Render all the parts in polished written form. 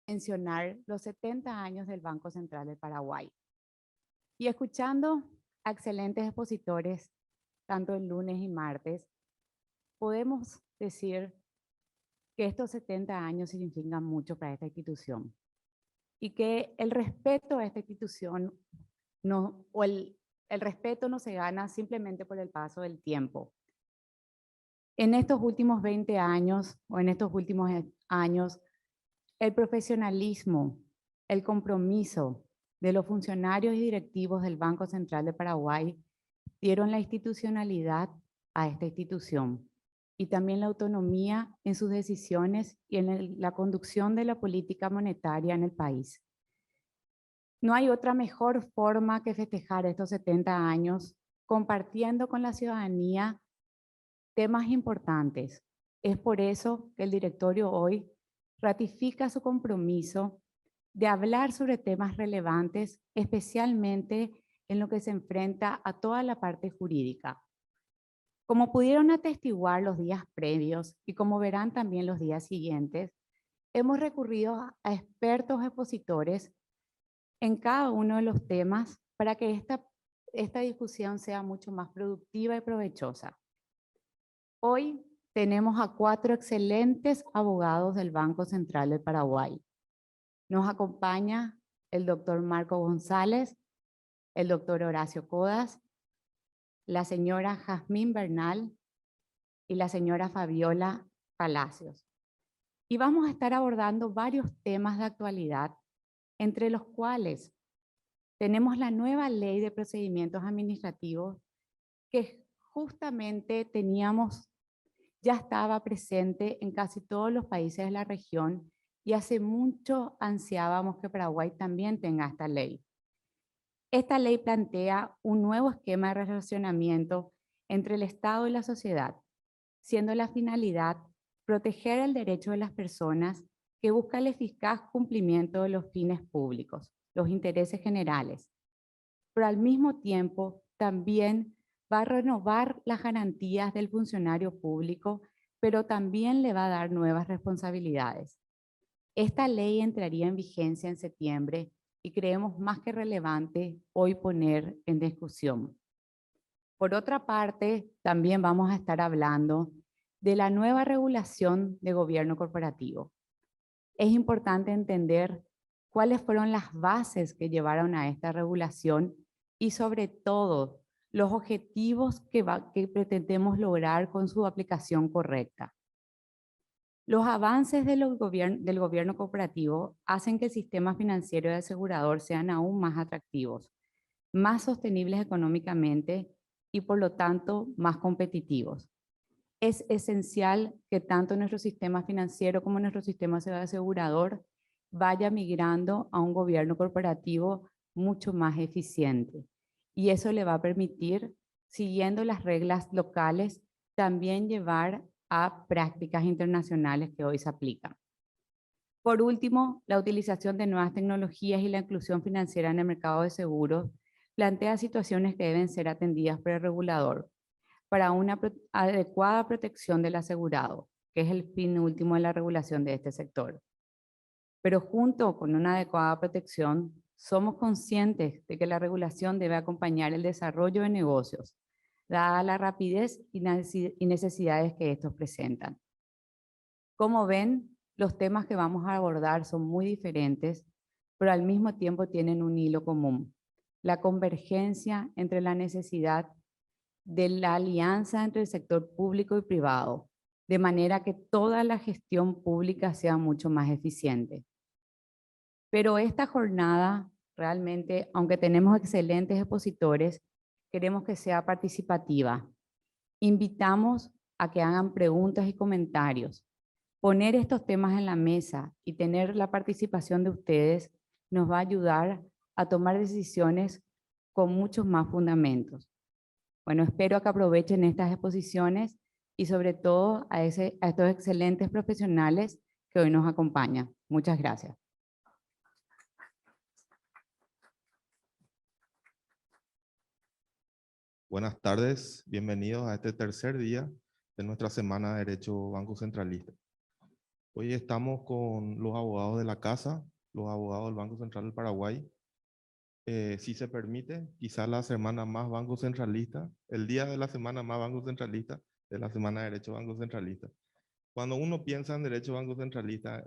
mencionar los 70 años del Banco Central del Paraguay. Y escuchando a excelentes expositores, tanto el lunes y martes, podemos decir que estos 70 años significan mucho para esta institución y que el respeto a esta institución el respeto no se gana simplemente por el paso del tiempo. En estos últimos 20 años o en estos últimos años, el profesionalismo, el compromiso de los funcionarios y directivos del Banco Central de Paraguay dieron la institucionalidad a esta institución y también la autonomía en sus decisiones y en la conducción de la política monetaria en el país. No hay otra mejor forma que festejar estos 70 años compartiendo con la ciudadanía temas importantes. Es por eso que el directorio hoy ratifica su compromiso de hablar sobre temas relevantes, especialmente en lo que se enfrenta a toda la parte jurídica. Como pudieron atestiguar los días previos y como verán también los días siguientes, hemos recurrido a expertos expositores en cada uno de los temas para que esta discusión sea mucho más productiva y provechosa. Hoy tenemos a 4 excelentes abogados del Banco Central del Paraguay. Nos acompaña el doctor Marco González, el doctor Horacio Codas, la señora Jazmín Bernal y la señora Fabiola Palacios. Y vamos a estar abordando varios temas de actualidad, entre los cuales tenemos la nueva ley de procedimientos administrativos que justamente ya estaba presente en casi todos los países de la región y hace mucho ansiábamos que Paraguay también tenga esta ley. Esta ley plantea un nuevo esquema de relacionamiento entre el Estado y la sociedad, siendo la finalidad proteger el derecho de las personas que busca el eficaz cumplimiento de los fines públicos, los intereses generales, pero al mismo tiempo también va a renovar las garantías del funcionario público, pero también le va a dar nuevas responsabilidades. Esta ley entraría en vigencia en septiembre y creemos más que relevante hoy poner en discusión. Por otra parte, también vamos a estar hablando de la nueva regulación de gobierno corporativo. Es importante entender cuáles fueron las bases que llevaron a esta regulación y sobre todo los objetivos que pretendemos lograr con su aplicación correcta. Los avances del gobierno corporativo hacen que el sistema financiero y asegurador sean aún más atractivos, más sostenibles económicamente y por lo tanto más competitivos. Es esencial que tanto nuestro sistema financiero como nuestro sistema asegurador vaya migrando a un gobierno corporativo mucho más eficiente. Y eso le va a permitir, siguiendo las reglas locales, también llevar a prácticas internacionales que hoy se aplican. Por último, la utilización de nuevas tecnologías y la inclusión financiera en el mercado de seguros plantea situaciones que deben ser atendidas por el regulador para una adecuada protección del asegurado, que es el fin último de la regulación de este sector. Pero junto con una adecuada protección, somos conscientes de que la regulación debe acompañar el desarrollo de negocios, dada la rapidez y necesidades que estos presentan. Como ven, los temas que vamos a abordar son muy diferentes, pero al mismo tiempo tienen un hilo común: la convergencia entre la necesidad de la alianza entre el sector público y privado, de manera que toda la gestión pública sea mucho más eficiente. Pero esta jornada, realmente, aunque tenemos excelentes expositores, queremos que sea participativa. Invitamos a que hagan preguntas y comentarios. Poner estos temas en la mesa y tener la participación de ustedes nos va a ayudar a tomar decisiones con muchos más fundamentos. Bueno, espero que aprovechen estas exposiciones y sobre todo a estos excelentes profesionales que hoy nos acompañan. Muchas gracias. Buenas tardes, bienvenidos a este tercer día de nuestra Semana de Derecho Banco Centralista. Hoy estamos con los abogados de la Casa, los abogados del Banco Central del Paraguay. Si se permite, quizás la semana más Banco Centralista, el día de la semana más Banco Centralista, de la semana de Derecho Banco Centralista. Cuando uno piensa en Derecho Banco Centralista,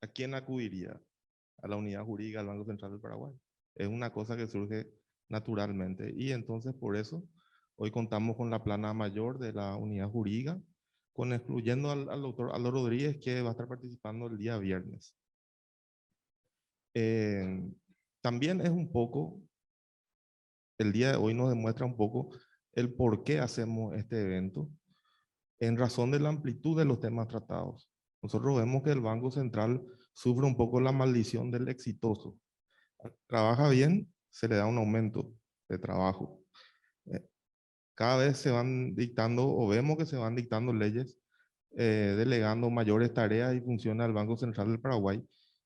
¿a quién acudiría? A la unidad jurídica del Banco Central del Paraguay. Es una cosa que surge naturalmente. Y entonces, por eso, hoy contamos con la plana mayor de la unidad jurídica, con excluyendo al doctor Aldo Rodríguez, que va a estar participando el día viernes. También es un poco, el día de hoy nos demuestra un poco el por qué hacemos este evento, en razón de la amplitud de los temas tratados. Nosotros vemos que el Banco Central sufre un poco la maldición del exitoso. Trabaja bien, se le da un aumento de trabajo. Cada vez se van dictando, o vemos que se van dictando leyes delegando mayores tareas y funciones al Banco Central del Paraguay.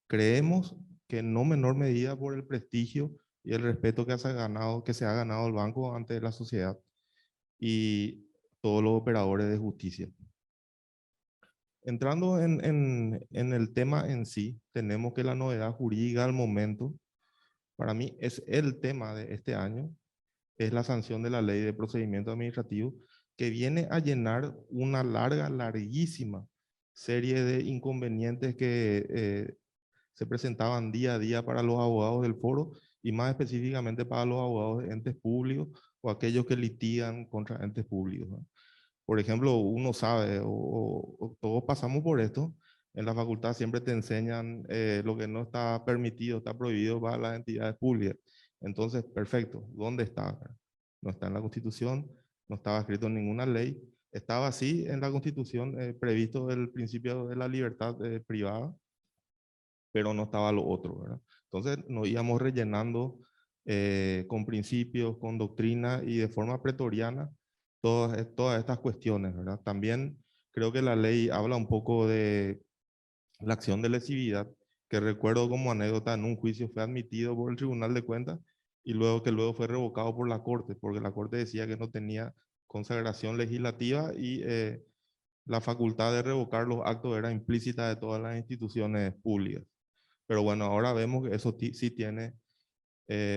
Creemos que en no menor medida por el prestigio y el respeto que se ha ganado el banco ante la sociedad y todos los operadores de justicia. Entrando en el tema en sí, tenemos que la novedad jurídica al momento, para mí es el tema de este año, es la sanción de la Ley de Procedimiento Administrativo, que viene a llenar una larguísima serie de inconvenientes que se presentaban día a día para los abogados del foro y más específicamente para los abogados de entes públicos o aquellos que litigan contra entes públicos, ¿no? Por ejemplo, uno sabe, o todos pasamos por esto, en la facultad siempre te enseñan lo que no está permitido, está prohibido para las entidades públicas. Entonces, perfecto, ¿dónde está? No está en la Constitución, no estaba escrito en ninguna ley, estaba así en la Constitución previsto el principio de la libertad privada, pero no estaba lo otro, ¿verdad? Entonces nos íbamos rellenando con principios, con doctrina y de forma pretoriana todas estas cuestiones, ¿verdad? También creo que la ley habla un poco de la acción de lesividad, que recuerdo como anécdota en un juicio fue admitido por el Tribunal de Cuentas y luego fue revocado por la Corte, porque la Corte decía que no tenía consagración legislativa y la facultad de revocar los actos era implícita de todas las instituciones públicas. Pero bueno, ahora vemos que eso sí tiene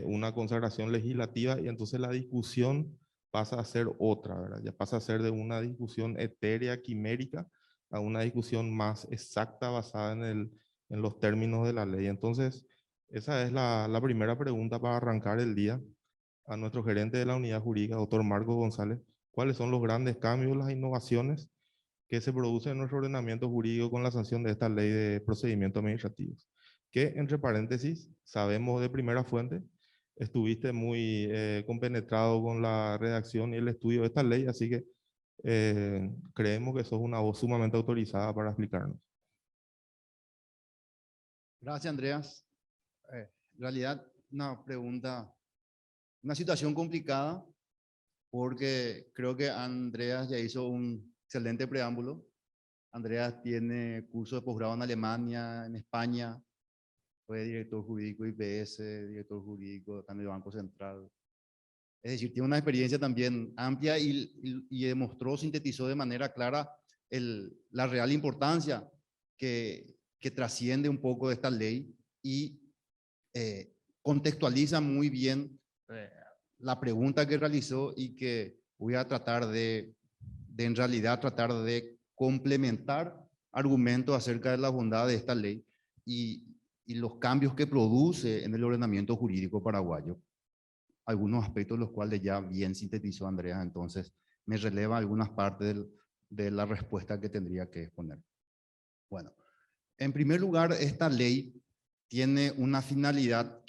una consagración legislativa y entonces la discusión pasa a ser otra, ¿verdad? Ya pasa a ser de una discusión etérea, quimérica, a una discusión más exacta basada en los términos de la ley. Entonces, esa es la primera pregunta para arrancar el día a nuestro gerente de la unidad jurídica, doctor Marco González. ¿Cuáles son los grandes cambios, las innovaciones que se producen en nuestro ordenamiento jurídico con la sanción de esta ley de procedimientos administrativos? Que, entre paréntesis, sabemos de primera fuente, estuviste muy compenetrado con la redacción y el estudio de esta ley, así que creemos que sos una voz sumamente autorizada para explicarnos. Gracias, Andreas. En realidad, una situación complicada, porque creo que Andreas ya hizo un excelente preámbulo. Andreas tiene cursos de posgrado en Alemania, en España, fue director jurídico IPS, director jurídico también del Banco Central. Es decir, tiene una experiencia también amplia y demostró, sintetizó de manera clara la real importancia que trasciende un poco de esta ley y contextualiza muy bien la pregunta que realizó y que voy a tratar de en realidad tratar de complementar argumentos acerca de la bondad de esta ley y los cambios que produce en el ordenamiento jurídico paraguayo. Algunos aspectos los cuales ya bien sintetizó Andrea, entonces me releva algunas partes de la respuesta que tendría que exponer. Bueno, en primer lugar, esta ley tiene una finalidad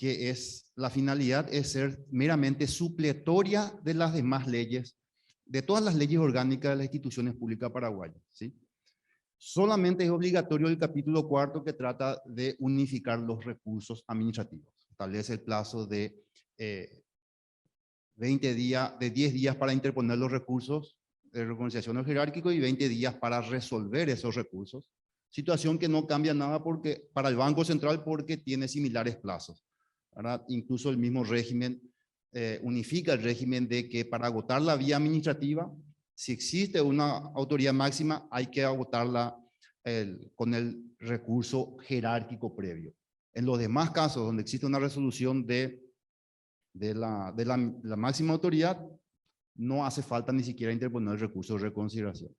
la finalidad es ser meramente supletoria de las demás leyes, de todas las leyes orgánicas de las instituciones públicas paraguayas, ¿sí? Solamente es obligatorio el capítulo 4 que trata de unificar los recursos administrativos. Establece el plazo de 10 días para interponer los recursos de reconciliación jerárquico y 20 días para resolver esos recursos. Situación que no cambia nada para el Banco Central porque tiene similares plazos, ¿verdad? Incluso el mismo régimen unifica el régimen de que para agotar la vía administrativa, si existe una autoridad máxima, hay que agotarla con el recurso jerárquico previo. En los demás casos donde existe una resolución de la máxima autoridad, no hace falta ni siquiera interponer el recurso de reconsideración.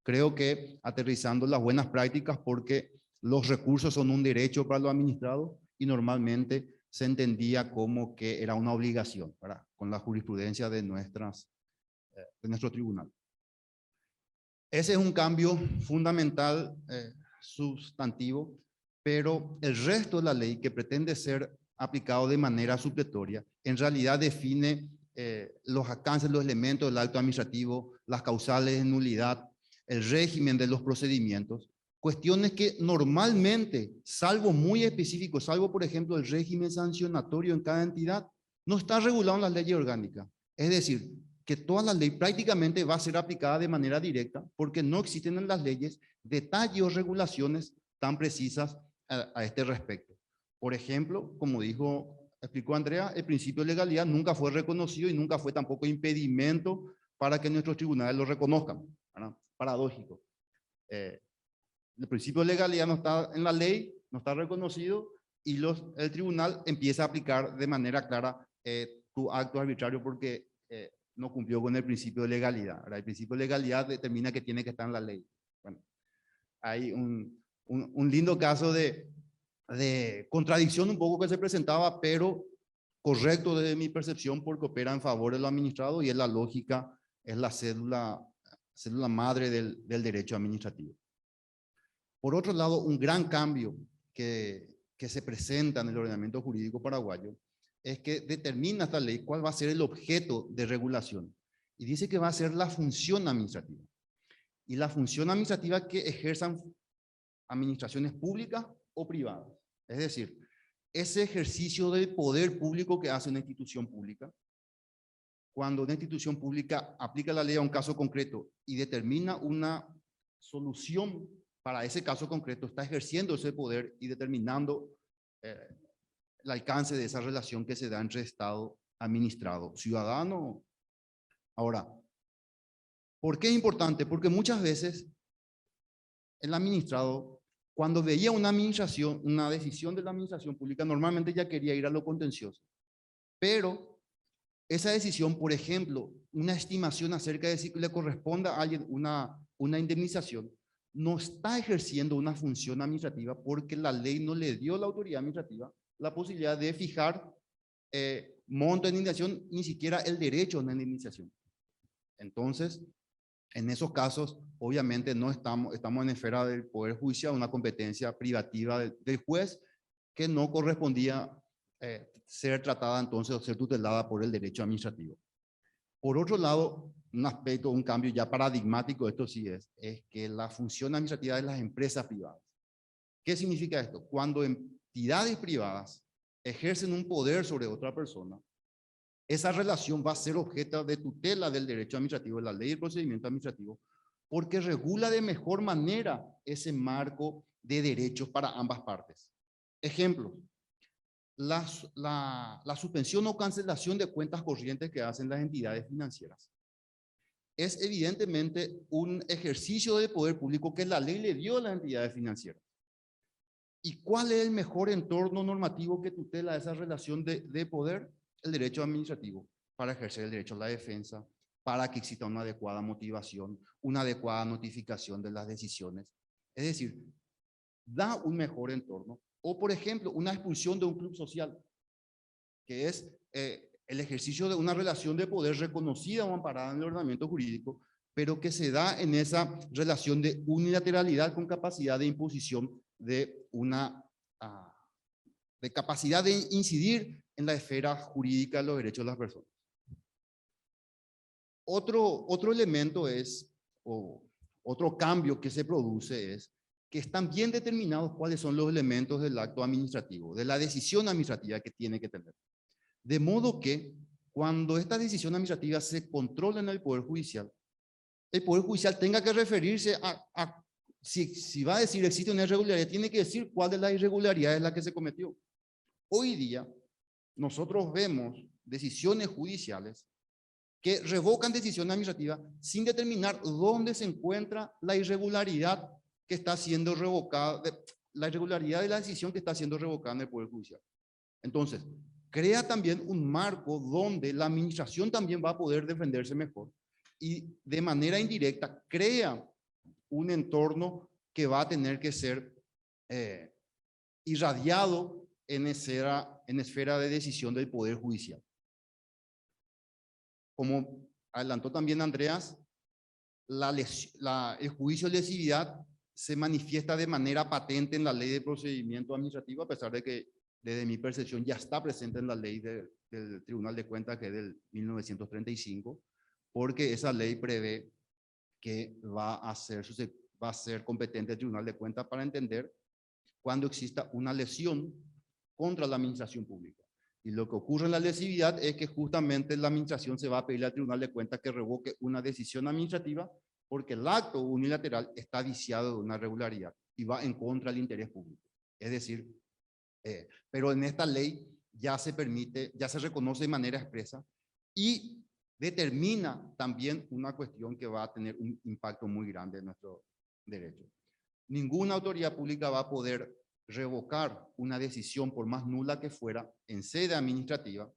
Creo que aterrizando las buenas prácticas, porque los recursos son un derecho para los administrados y normalmente se entendía como que era una obligación, ¿verdad? Con la jurisprudencia de nuestro tribunal. Ese es un cambio fundamental, sustantivo, pero el resto de la ley, que pretende ser aplicado de manera supletoria, en realidad define los alcances, los elementos del acto administrativo, las causales de nulidad, el régimen de los procedimientos, cuestiones que normalmente, salvo muy específicos, salvo por ejemplo el régimen sancionatorio en cada entidad, no está regulado en las leyes orgánicas. Es decir, que toda la ley prácticamente va a ser aplicada de manera directa porque no existen en las leyes detalles o regulaciones tan precisas a este respecto. Por ejemplo, como explicó Andrea, el principio de legalidad nunca fue reconocido y nunca fue tampoco impedimento para que nuestros tribunales lo reconozcan, ¿verdad? Paradójico. El principio de legalidad no está en la ley, no está reconocido, y el tribunal empieza a aplicar de manera clara tu acto arbitrario porque no cumplió con el principio de legalidad, ¿verdad? El principio de legalidad determina que tiene que estar en la ley. Bueno, hay un lindo caso de contradicción un poco que se presentaba, pero correcto desde mi percepción porque opera en favor de lo administrado y es la lógica, es la célula madre del derecho administrativo. Por otro lado, un gran cambio que se presenta en el ordenamiento jurídico paraguayo es que determina esta ley cuál va a ser el objeto de regulación. Y dice que va a ser la función administrativa. Y la función administrativa que ejerzan administraciones públicas o privadas. Es decir, ese ejercicio del poder público que hace una institución pública, cuando una institución pública aplica la ley a un caso concreto y determina una solución para ese caso concreto, está ejerciendo ese poder y determinando el alcance de esa relación que se da entre Estado, administrado, ciudadano. Ahora, ¿por qué es importante? Porque muchas veces el administrado, cuando veía una decisión de la administración pública, normalmente ya quería ir a lo contencioso. Pero esa decisión, por ejemplo, una estimación acerca de si le corresponde a alguien una indemnización, no está ejerciendo una función administrativa porque la ley no le dio a la autoridad administrativa la posibilidad de fijar monto de indemnización, ni siquiera el derecho a una indemnización. Entonces, en esos casos, obviamente no estamos en esfera del Poder Judicial, una competencia privativa del juez que no correspondía ser tratada entonces o ser tutelada por el derecho administrativo. Por otro lado, un aspecto, un cambio ya paradigmático, esto sí es que la función administrativa de las empresas privadas. ¿Qué significa esto? Cuando entidades privadas ejercen un poder sobre otra persona, esa relación va a ser objeto de tutela del derecho administrativo, de la ley de procedimiento administrativo, porque regula de mejor manera ese marco de derechos para ambas partes. Ejemplo, la suspensión o cancelación de cuentas corrientes que hacen las entidades financieras. Es evidentemente un ejercicio de poder público que la ley le dio a las entidades financieras. ¿Y cuál es el mejor entorno normativo que tutela esa relación de poder? El derecho administrativo, para ejercer el derecho a la defensa, para que exista una adecuada motivación, una adecuada notificación de las decisiones. Es decir, da un mejor entorno. O, por ejemplo, una expulsión de un club social, que es el ejercicio de una relación de poder reconocida o amparada en el ordenamiento jurídico, pero que se da en esa relación de unilateralidad con capacidad de imposición de capacidad de incidir en la esfera jurídica de los derechos de las personas. Otro elemento otro cambio que se produce es que están bien determinados cuáles son los elementos del acto administrativo, de la decisión administrativa que tiene que tener. De modo que cuando esta decisión administrativa se controla en el Poder Judicial tenga que referirse si va a decir existe una irregularidad, tiene que decir cuál de las irregularidades es la que se cometió. Hoy día, nosotros vemos decisiones judiciales que revocan decisión administrativa sin determinar dónde se encuentra la irregularidad que está siendo revocada, la irregularidad de la decisión que está siendo revocada en el Poder Judicial. Entonces, crea también un marco donde la administración también va a poder defenderse mejor y de manera indirecta crea un entorno que va a tener que ser irradiado en esfera de decisión del Poder Judicial. Como adelantó también Andreas, el juicio de lesividad se manifiesta de manera patente en la ley de procedimiento administrativo, a pesar de que desde mi percepción ya está presente en la ley del Tribunal de Cuentas, que es del 1935, porque esa ley prevé que va a ser competente el Tribunal de Cuentas para entender cuando exista una lesión contra la administración pública. Y lo que ocurre en la lesividad es que justamente la administración se va a pedir al Tribunal de Cuentas que revoque una decisión administrativa porque el acto unilateral está viciado de una irregularidad y va en contra del interés público. Es decir, pero en esta ley ya se permite, ya se reconoce de manera expresa y determina también una cuestión que va a tener un impacto muy grande en nuestro derecho. Ninguna autoridad pública va a poder revocar una decisión, por más nula que fuera, en sede administrativa,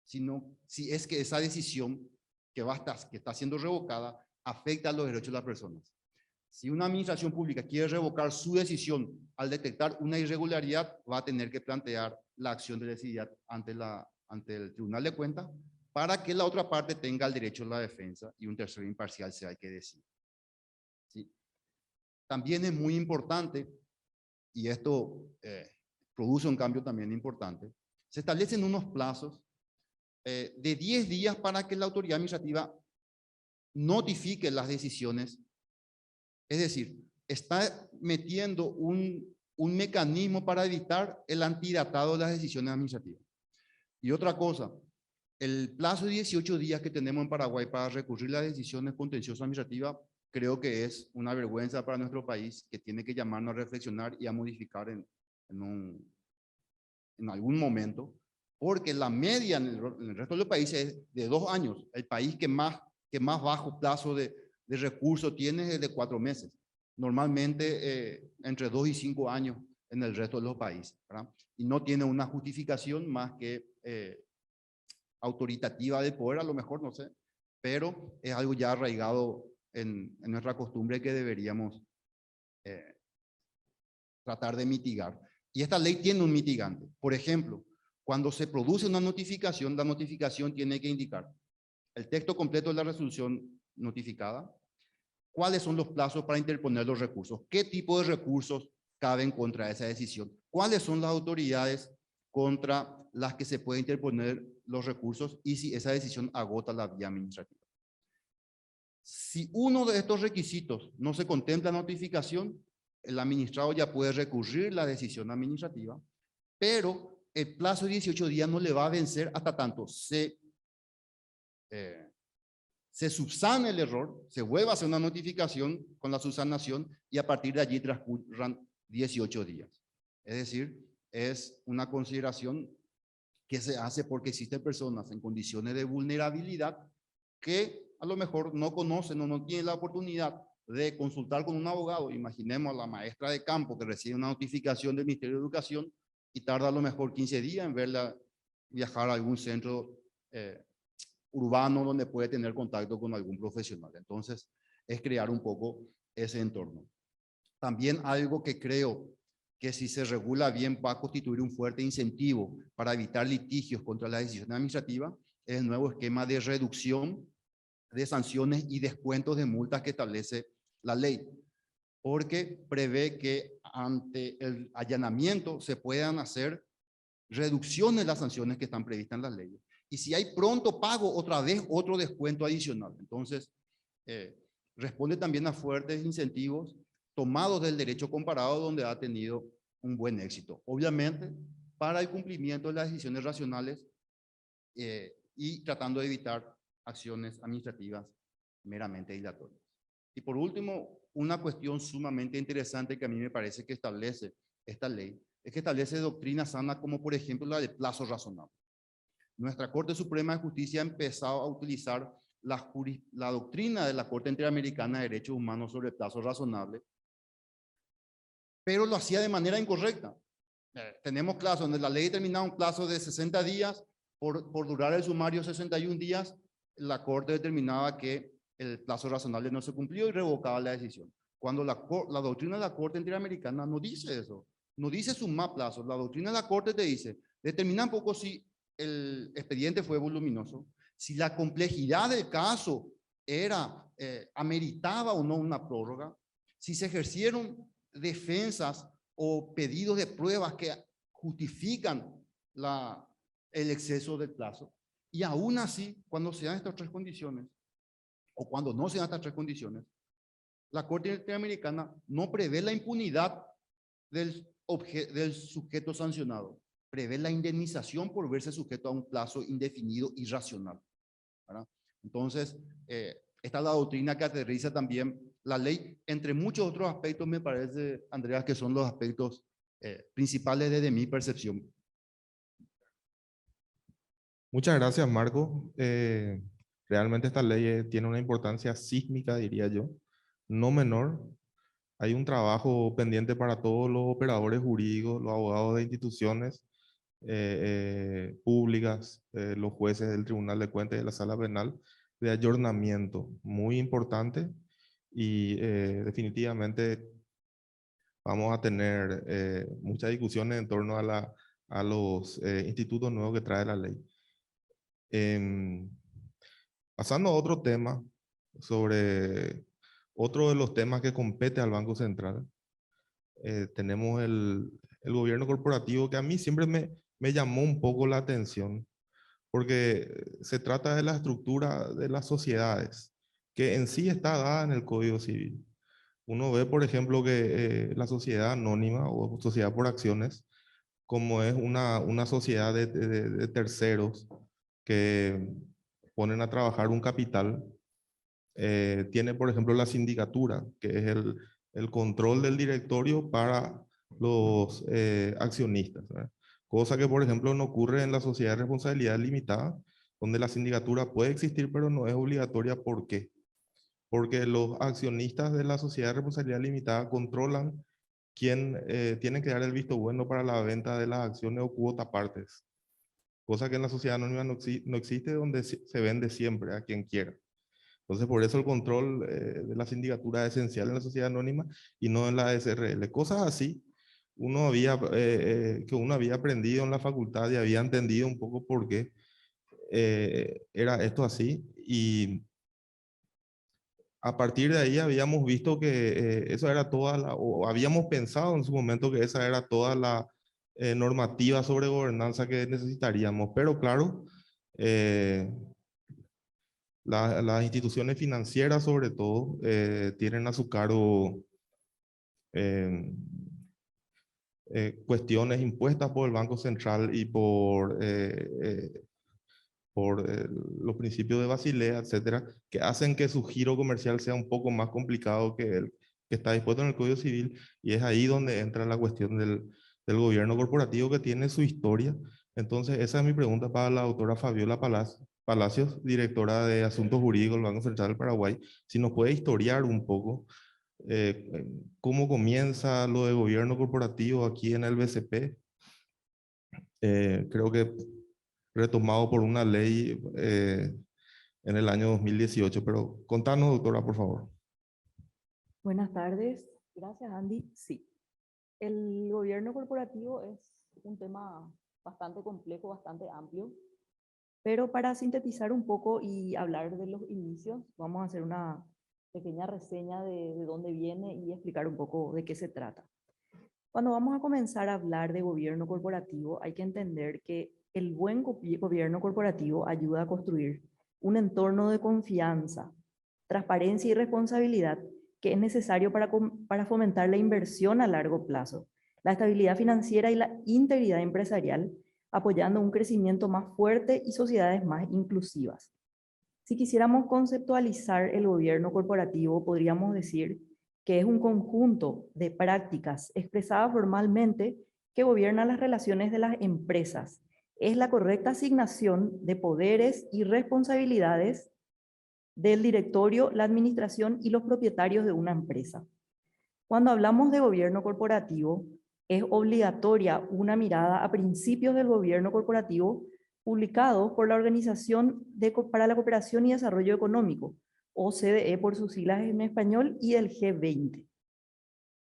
sino si es que esa decisión que está siendo revocada afecta a los derechos de las personas. Si una administración pública quiere revocar su decisión al detectar una irregularidad, va a tener que plantear la acción de lesividad ante el Tribunal de Cuentas para que la otra parte tenga el derecho a la defensa y un tercero imparcial sea el que decida. ¿Sí? También es muy importante, y esto produce un cambio también importante, se establecen unos plazos de 10 días para que la autoridad administrativa notifique las decisiones. Es decir, está metiendo un mecanismo para evitar el antidatado de las decisiones administrativas. Y otra cosa, el plazo de 18 días que tenemos en Paraguay para recurrir las decisiones contenciosas administrativas, creo que es una vergüenza para nuestro país que tiene que llamarnos a reflexionar y a modificar en algún momento, porque la media en el resto de los países es de 2 años. El país que más bajo plazo de recursos tiene es de 4 meses. Normalmente entre 2 y 5 años en el resto de los países, ¿verdad? Y no tiene una justificación más que autoritativa del poder, a lo mejor, no sé, pero es algo ya arraigado en nuestra costumbre que deberíamos tratar de mitigar. Y esta ley tiene un mitigante. Por ejemplo, cuando se produce una notificación, la notificación tiene que indicar el texto completo de la resolución notificada, cuáles son los plazos para interponer los recursos, qué tipo de recursos caben contra esa decisión, cuáles son las autoridades contra las que se puede interponer los recursos y si esa decisión agota la vía administrativa. Si uno de estos requisitos no se contempla en la notificación, el administrado ya puede recurrir la decisión administrativa, pero el plazo de 18 días no le va a vencer hasta tanto se subsane el error, se vuelva a hacer una notificación con la subsanación y a partir de allí transcurran 18 días. Es decir, es una consideración que se hace porque existen personas en condiciones de vulnerabilidad que a lo mejor no conocen o no tienen la oportunidad de consultar con un abogado. Imaginemos a la maestra de campo que recibe una notificación del Ministerio de Educación y tarda a lo mejor 15 días en verla viajar a algún centro urbano donde puede tener contacto con algún profesional. Entonces, es crear un poco ese entorno. También algo que creo que si se regula bien va a constituir un fuerte incentivo para evitar litigios contra la decisión administrativa es el nuevo esquema de reducción de sanciones y descuentos de multas que establece la ley, porque prevé que ante el allanamiento se puedan hacer reducciones de las sanciones que están previstas en las leyes. Y si hay pronto pago, otra vez otro descuento adicional. Entonces, responde también a fuertes incentivos tomados del derecho comparado donde ha tenido un buen éxito. Obviamente, para el cumplimiento de las decisiones racionales y tratando de evitar acciones administrativas meramente dilatorias. Y por último, una cuestión sumamente interesante que a mí me parece que establece esta ley, es que establece doctrinas sanas como por ejemplo la de plazo razonable. Nuestra Corte Suprema de Justicia ha empezado a utilizar la doctrina de la Corte Interamericana de Derechos Humanos sobre plazo razonable pero lo hacía de manera incorrecta. Tenemos casos donde la ley determinaba un plazo de 60 días, por durar el sumario 61 días, la Corte determinaba que el plazo razonable no se cumplió y revocaba la decisión. Cuando la doctrina de la Corte Interamericana no dice eso, no dice sumar plazos. La doctrina de la Corte te dice, determina un poco si el expediente fue voluminoso, si la complejidad del caso ameritaba o no una prórroga, si se ejercieron defensas o pedidos de pruebas que justifican el exceso del plazo. Y aún así, cuando se dan estas tres condiciones, o cuando no se dan estas tres condiciones, la Corte Interamericana no prevé la impunidad del sujeto sancionado, prevé la indemnización por verse sujeto a un plazo indefinido y racional, ¿verdad? Entonces, esta es la doctrina que aterriza también la ley, entre muchos otros aspectos, me parece, Andrea, que son los aspectos principales desde mi percepción. Muchas gracias, Marco. Realmente esta ley tiene una importancia sísmica, diría yo, no menor. Hay un trabajo pendiente para todos los operadores jurídicos, los abogados de instituciones públicas, los jueces del Tribunal de Cuentas y de la Sala Penal, de ayornamiento, muy importante, y definitivamente vamos a tener muchas discusiones en torno a los institutos nuevos que trae la ley. Pasando a otro tema, sobre otro de los temas que compete al Banco Central, tenemos el gobierno corporativo, que a mí siempre me llamó un poco la atención, porque se trata de la estructura de las sociedades, que en sí está dada en el Código Civil. Uno ve, por ejemplo, que la sociedad anónima o sociedad por acciones, como es una sociedad de terceros que ponen a trabajar un capital, tiene, por ejemplo, la sindicatura, que es el control del directorio para los accionistas, ¿verdad? Cosa que, por ejemplo, no ocurre en la sociedad de responsabilidad limitada, donde la sindicatura puede existir, pero no es obligatoria. ¿Por qué? Porque los accionistas de la sociedad de responsabilidad limitada controlan quién tiene que dar el visto bueno para la venta de las acciones o cuota partes. Cosa que en la sociedad anónima no existe, donde se vende siempre a quien quiera. Entonces, por eso el control de la sindicatura es esencial en la sociedad anónima y no en la SRL. Cosas así que uno había aprendido en la facultad y había entendido un poco por qué era esto así. Y a partir de ahí habíamos visto que eso era o habíamos pensado en su momento que esa era toda la normativa sobre gobernanza que necesitaríamos. Pero claro, las instituciones financieras, sobre todo, tienen a su cargo cuestiones impuestas por el Banco Central y por los principios de Basilea, etcétera, que hacen que su giro comercial sea un poco más complicado que el que está dispuesto en el Código Civil, y es ahí donde entra la cuestión del gobierno corporativo, que tiene su historia. Entonces, esa es mi pregunta para la doctora Fabiola Palacios, directora de Asuntos Jurídicos del Banco Central del Paraguay, si nos puede historiar un poco cómo comienza lo de gobierno corporativo aquí en el BCP. Creo que retomado por una ley en el año 2018, pero contanos, doctora, por favor. Buenas tardes, gracias Andy. Sí, el gobierno corporativo es un tema bastante complejo, bastante amplio, pero para sintetizar un poco y hablar de los inicios, vamos a hacer una pequeña reseña de dónde viene y explicar un poco de qué se trata. Cuando vamos a comenzar a hablar de gobierno corporativo, hay que entender que el buen gobierno corporativo ayuda a construir un entorno de confianza, transparencia y responsabilidad que es necesario para fomentar la inversión a largo plazo, la estabilidad financiera y la integridad empresarial, apoyando un crecimiento más fuerte y sociedades más inclusivas. Si quisiéramos conceptualizar el gobierno corporativo, podríamos decir que es un conjunto de prácticas expresadas formalmente que gobiernan las relaciones de las empresas. Es la correcta asignación de poderes y responsabilidades del directorio, la administración y los propietarios de una empresa. Cuando hablamos de gobierno corporativo, es obligatoria una mirada a principios del gobierno corporativo publicados por la Organización para la Cooperación y Desarrollo Económico, OCDE por sus siglas en español, y el G20.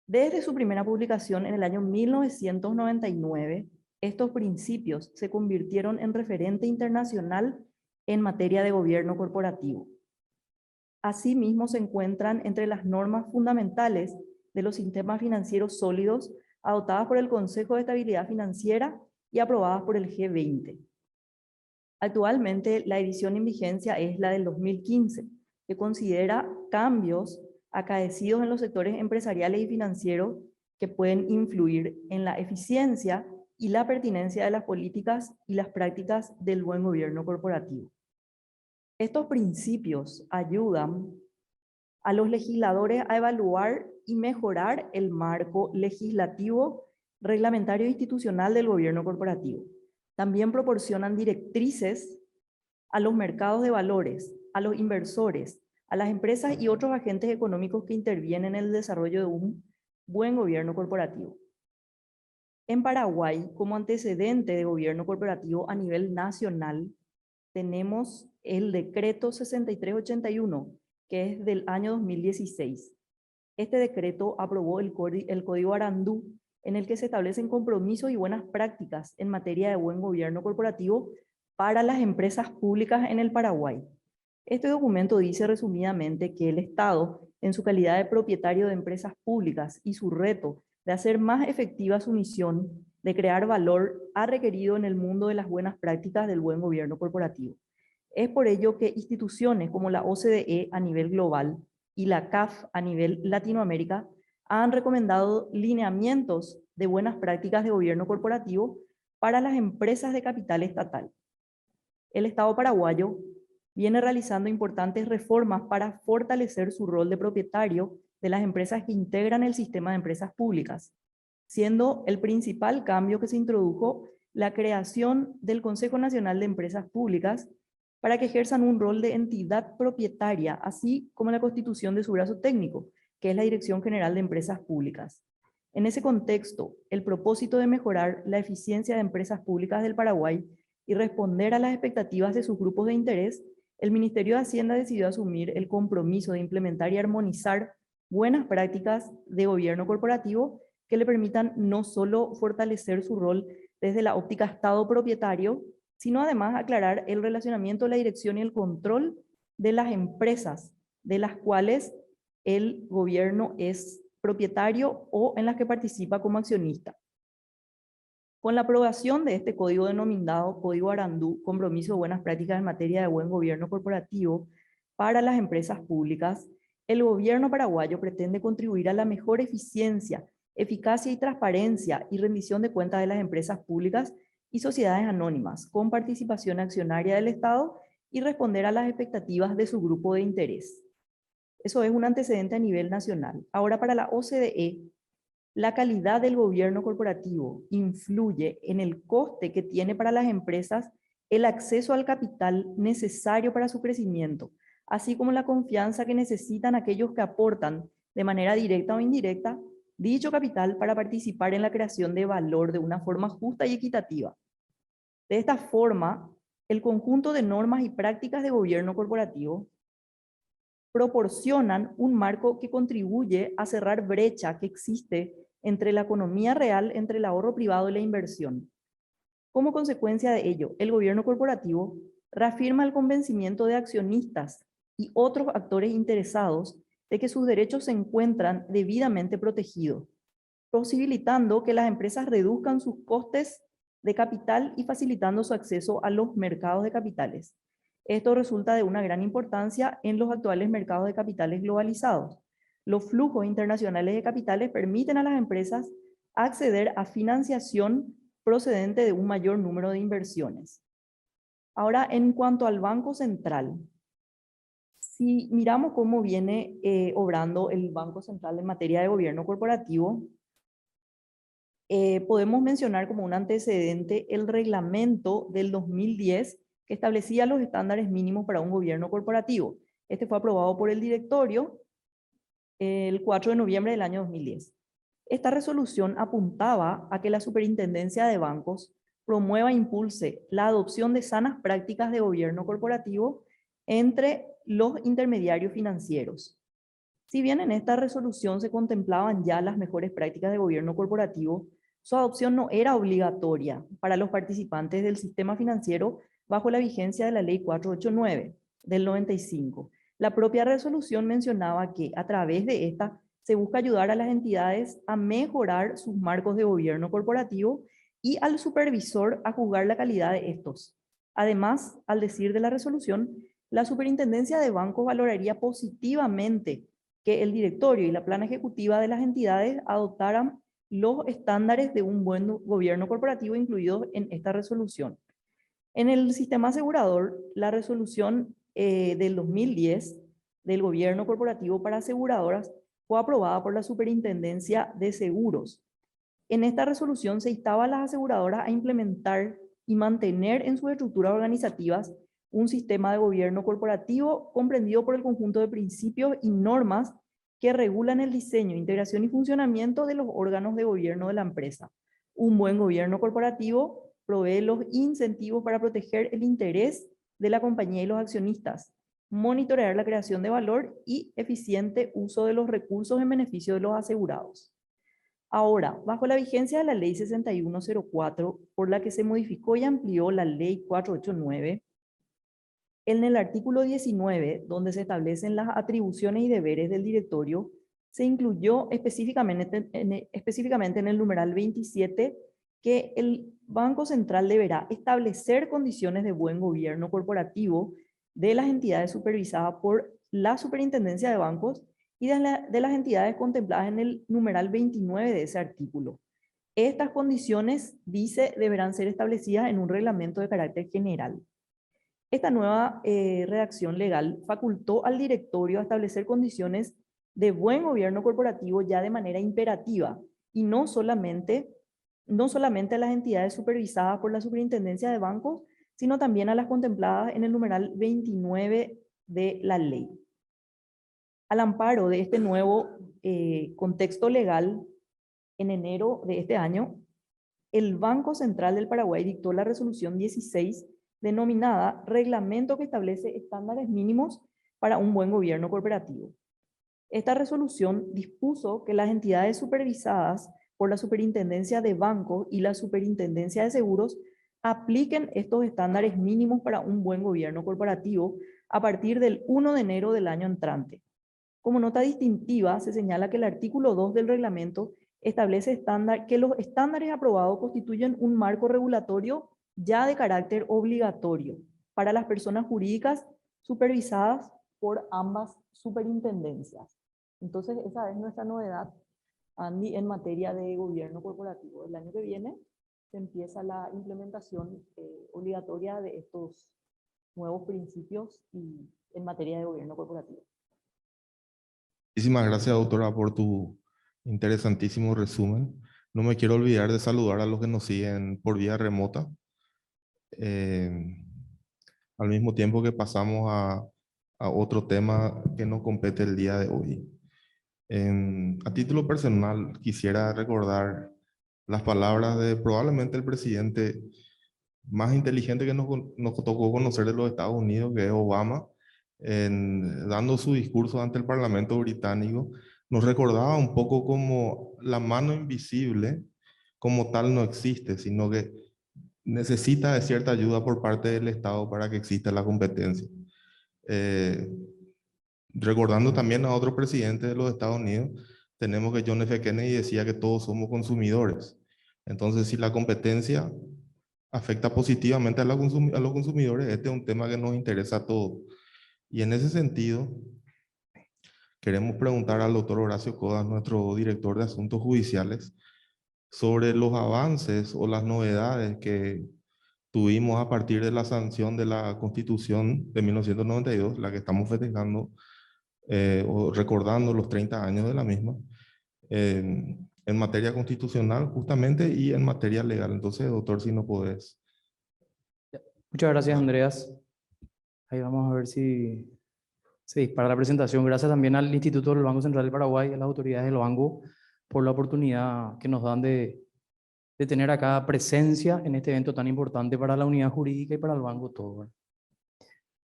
Desde su primera publicación en el año 1999, estos principios se convirtieron en referente internacional en materia de gobierno corporativo. Asimismo, se encuentran entre las normas fundamentales de los sistemas financieros sólidos adoptadas por el Consejo de Estabilidad Financiera y aprobadas por el G20. Actualmente, la edición en vigencia es la del 2015, que considera cambios acaecidos en los sectores empresariales y financieros que pueden influir en la eficiencia y la pertinencia de las políticas y las prácticas del buen gobierno corporativo. Estos principios ayudan a los legisladores a evaluar y mejorar el marco legislativo, reglamentario e institucional del gobierno corporativo. También proporcionan directrices a los mercados de valores, a los inversores, a las empresas y otros agentes económicos que intervienen en el desarrollo de un buen gobierno corporativo. En Paraguay, como antecedente de gobierno corporativo a nivel nacional, tenemos el decreto 6381, que es del año 2016. Este decreto aprobó el Código Arandú, en el que se establecen compromisos y buenas prácticas en materia de buen gobierno corporativo para las empresas públicas en el Paraguay. Este documento dice resumidamente que el Estado, en su calidad de propietario de empresas públicas y su reto de hacer más efectiva su misión de crear valor, ha requerido en el mundo de las buenas prácticas del buen gobierno corporativo. Es por ello que instituciones como la OCDE a nivel global y la CAF a nivel Latinoamérica han recomendado lineamientos de buenas prácticas de gobierno corporativo para las empresas de capital estatal. El Estado paraguayo viene realizando importantes reformas para fortalecer su rol de propietario de las empresas que integran el sistema de empresas públicas, siendo el principal cambio que se introdujo la creación del Consejo Nacional de Empresas Públicas para que ejerzan un rol de entidad propietaria, así como la constitución de su brazo técnico, que es la Dirección General de Empresas Públicas. En ese contexto, el propósito de mejorar la eficiencia de empresas públicas del Paraguay y responder a las expectativas de sus grupos de interés, el Ministerio de Hacienda decidió asumir el compromiso de implementar y armonizar buenas prácticas de gobierno corporativo que le permitan no solo fortalecer su rol desde la óptica Estado propietario, sino además aclarar el relacionamiento, la dirección y el control de las empresas de las cuales el gobierno es propietario o en las que participa como accionista. Con la aprobación de este código denominado Código Arandú, Compromiso de Buenas Prácticas en Materia de Buen Gobierno Corporativo para las Empresas Públicas, el gobierno paraguayo pretende contribuir a la mejor eficiencia, eficacia y transparencia y rendición de cuentas de las empresas públicas y sociedades anónimas, con participación accionaria del Estado y responder a las expectativas de su grupo de interés. Eso es un antecedente a nivel nacional. Ahora, para la OCDE, la calidad del gobierno corporativo influye en el coste que tiene para las empresas el acceso al capital necesario para su crecimiento, así como la confianza que necesitan aquellos que aportan de manera directa o indirecta dicho capital para participar en la creación de valor de una forma justa y equitativa. De esta forma, el conjunto de normas y prácticas de gobierno corporativo proporcionan un marco que contribuye a cerrar brecha que existe entre la economía real, entre el ahorro privado y la inversión. Como consecuencia de ello, el gobierno corporativo reafirma el convencimiento de accionistas y otros actores interesados de que sus derechos se encuentran debidamente protegidos, posibilitando que las empresas reduzcan sus costes de capital y facilitando su acceso a los mercados de capitales. Esto resulta de una gran importancia en los actuales mercados de capitales globalizados. Los flujos internacionales de capitales permiten a las empresas acceder a financiación procedente de un mayor número de inversiones. Ahora, en cuanto al Banco Central, si miramos cómo viene obrando el Banco Central en materia de gobierno corporativo, podemos mencionar como un antecedente el reglamento del 2010 que establecía los estándares mínimos para un gobierno corporativo. Este fue aprobado por el directorio el 4 de noviembre del año 2010. Esta resolución apuntaba a que la Superintendencia de Bancos promueva e impulse la adopción de sanas prácticas de gobierno corporativo entre los intermediarios financieros. Si bien en esta resolución se contemplaban ya las mejores prácticas de gobierno corporativo, su adopción no era obligatoria para los participantes del sistema financiero bajo la vigencia de la Ley 489 del 95. La propia resolución mencionaba que a través de esta se busca ayudar a las entidades a mejorar sus marcos de gobierno corporativo y al supervisor a juzgar la calidad de estos. Además, al decir de la resolución, la Superintendencia de Bancos valoraría positivamente que el directorio y la plana ejecutiva de las entidades adoptaran los estándares de un buen gobierno corporativo incluidos en esta resolución. En el sistema asegurador, la resolución del 2010 del gobierno corporativo para aseguradoras fue aprobada por la Superintendencia de Seguros. En esta resolución se instaba a las aseguradoras a implementar y mantener en sus estructuras organizativas un sistema de gobierno corporativo comprendido por el conjunto de principios y normas que regulan el diseño, integración y funcionamiento de los órganos de gobierno de la empresa. Un buen gobierno corporativo provee los incentivos para proteger el interés de la compañía y los accionistas, monitorear la creación de valor y eficiente uso de los recursos en beneficio de los asegurados. Ahora, bajo la vigencia de la Ley 6104, por la que se modificó y amplió la Ley 489, en el artículo 19, donde se establecen las atribuciones y deberes del directorio, se incluyó específicamente en el numeral 27 que el Banco Central deberá establecer condiciones de buen gobierno corporativo de las entidades supervisadas por la Superintendencia de Bancos y de las entidades contempladas en el numeral 29 de ese artículo. Estas condiciones, dice, deberán ser establecidas en un reglamento de carácter general. Esta nueva redacción legal facultó al directorio a establecer condiciones de buen gobierno corporativo ya de manera imperativa y no solamente a las entidades supervisadas por la Superintendencia de Bancos, sino también a las contempladas en el numeral 29 de la ley. Al amparo de este nuevo contexto legal, en enero de este año, el Banco Central del Paraguay dictó la resolución 16 denominada Reglamento que establece estándares mínimos para un buen gobierno corporativo. Esta resolución dispuso que las entidades supervisadas por la Superintendencia de Bancos y la Superintendencia de Seguros apliquen estos estándares mínimos para un buen gobierno corporativo a partir del 1 de enero del año entrante. Como nota distintiva, se señala que el artículo 2 del reglamento establece que los estándares aprobados constituyen un marco regulatorio ya de carácter obligatorio para las personas jurídicas supervisadas por ambas superintendencias. Entonces, esa es nuestra novedad, Andy, en materia de gobierno corporativo. El año que viene se empieza la implementación obligatoria de estos nuevos principios y en materia de gobierno corporativo. Muchísimas gracias, doctora, por tu interesantísimo resumen. No me quiero olvidar de saludar a los que nos siguen por vía remota. Al mismo tiempo que pasamos a otro tema que nos compete el día de hoy. A título personal, quisiera recordar las palabras de probablemente el presidente más inteligente que nos tocó conocer de los Estados Unidos, que es Obama, dando su discurso ante el Parlamento británico. Nos recordaba un poco como la mano invisible como tal no existe, sino que necesita de cierta ayuda por parte del Estado para que exista la competencia. Recordando también a otro presidente de los Estados Unidos, tenemos que John F. Kennedy decía que todos somos consumidores. Entonces, si la competencia afecta positivamente a los consumidores, este es un tema que nos interesa a todos. Y en ese sentido, queremos preguntar al doctor Horacio Codas, nuestro director de Asuntos Judiciales, sobre los avances o las novedades que tuvimos a partir de la sanción de la Constitución de 1992, la que estamos festejando o recordando los 30 años de la misma, en materia constitucional justamente y en materia legal. Entonces, doctor, si no podés. Muchas gracias, Andreas. Ahí vamos a ver si Sí, para la presentación. Gracias también al Instituto del Banco Central del Paraguay y a las autoridades del banco por la oportunidad que nos dan de tener acá presencia en este evento tan importante para la unidad jurídica y para el banco todo, ¿verdad?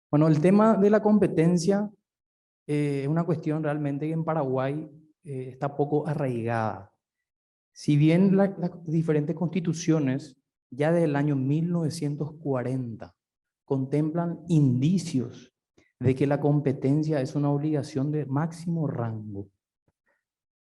Bueno, el tema de la competencia es una cuestión realmente que en Paraguay está poco arraigada. Si bien las diferentes constituciones ya desde el año 1940 contemplan indicios de que la competencia es una obligación de máximo rango.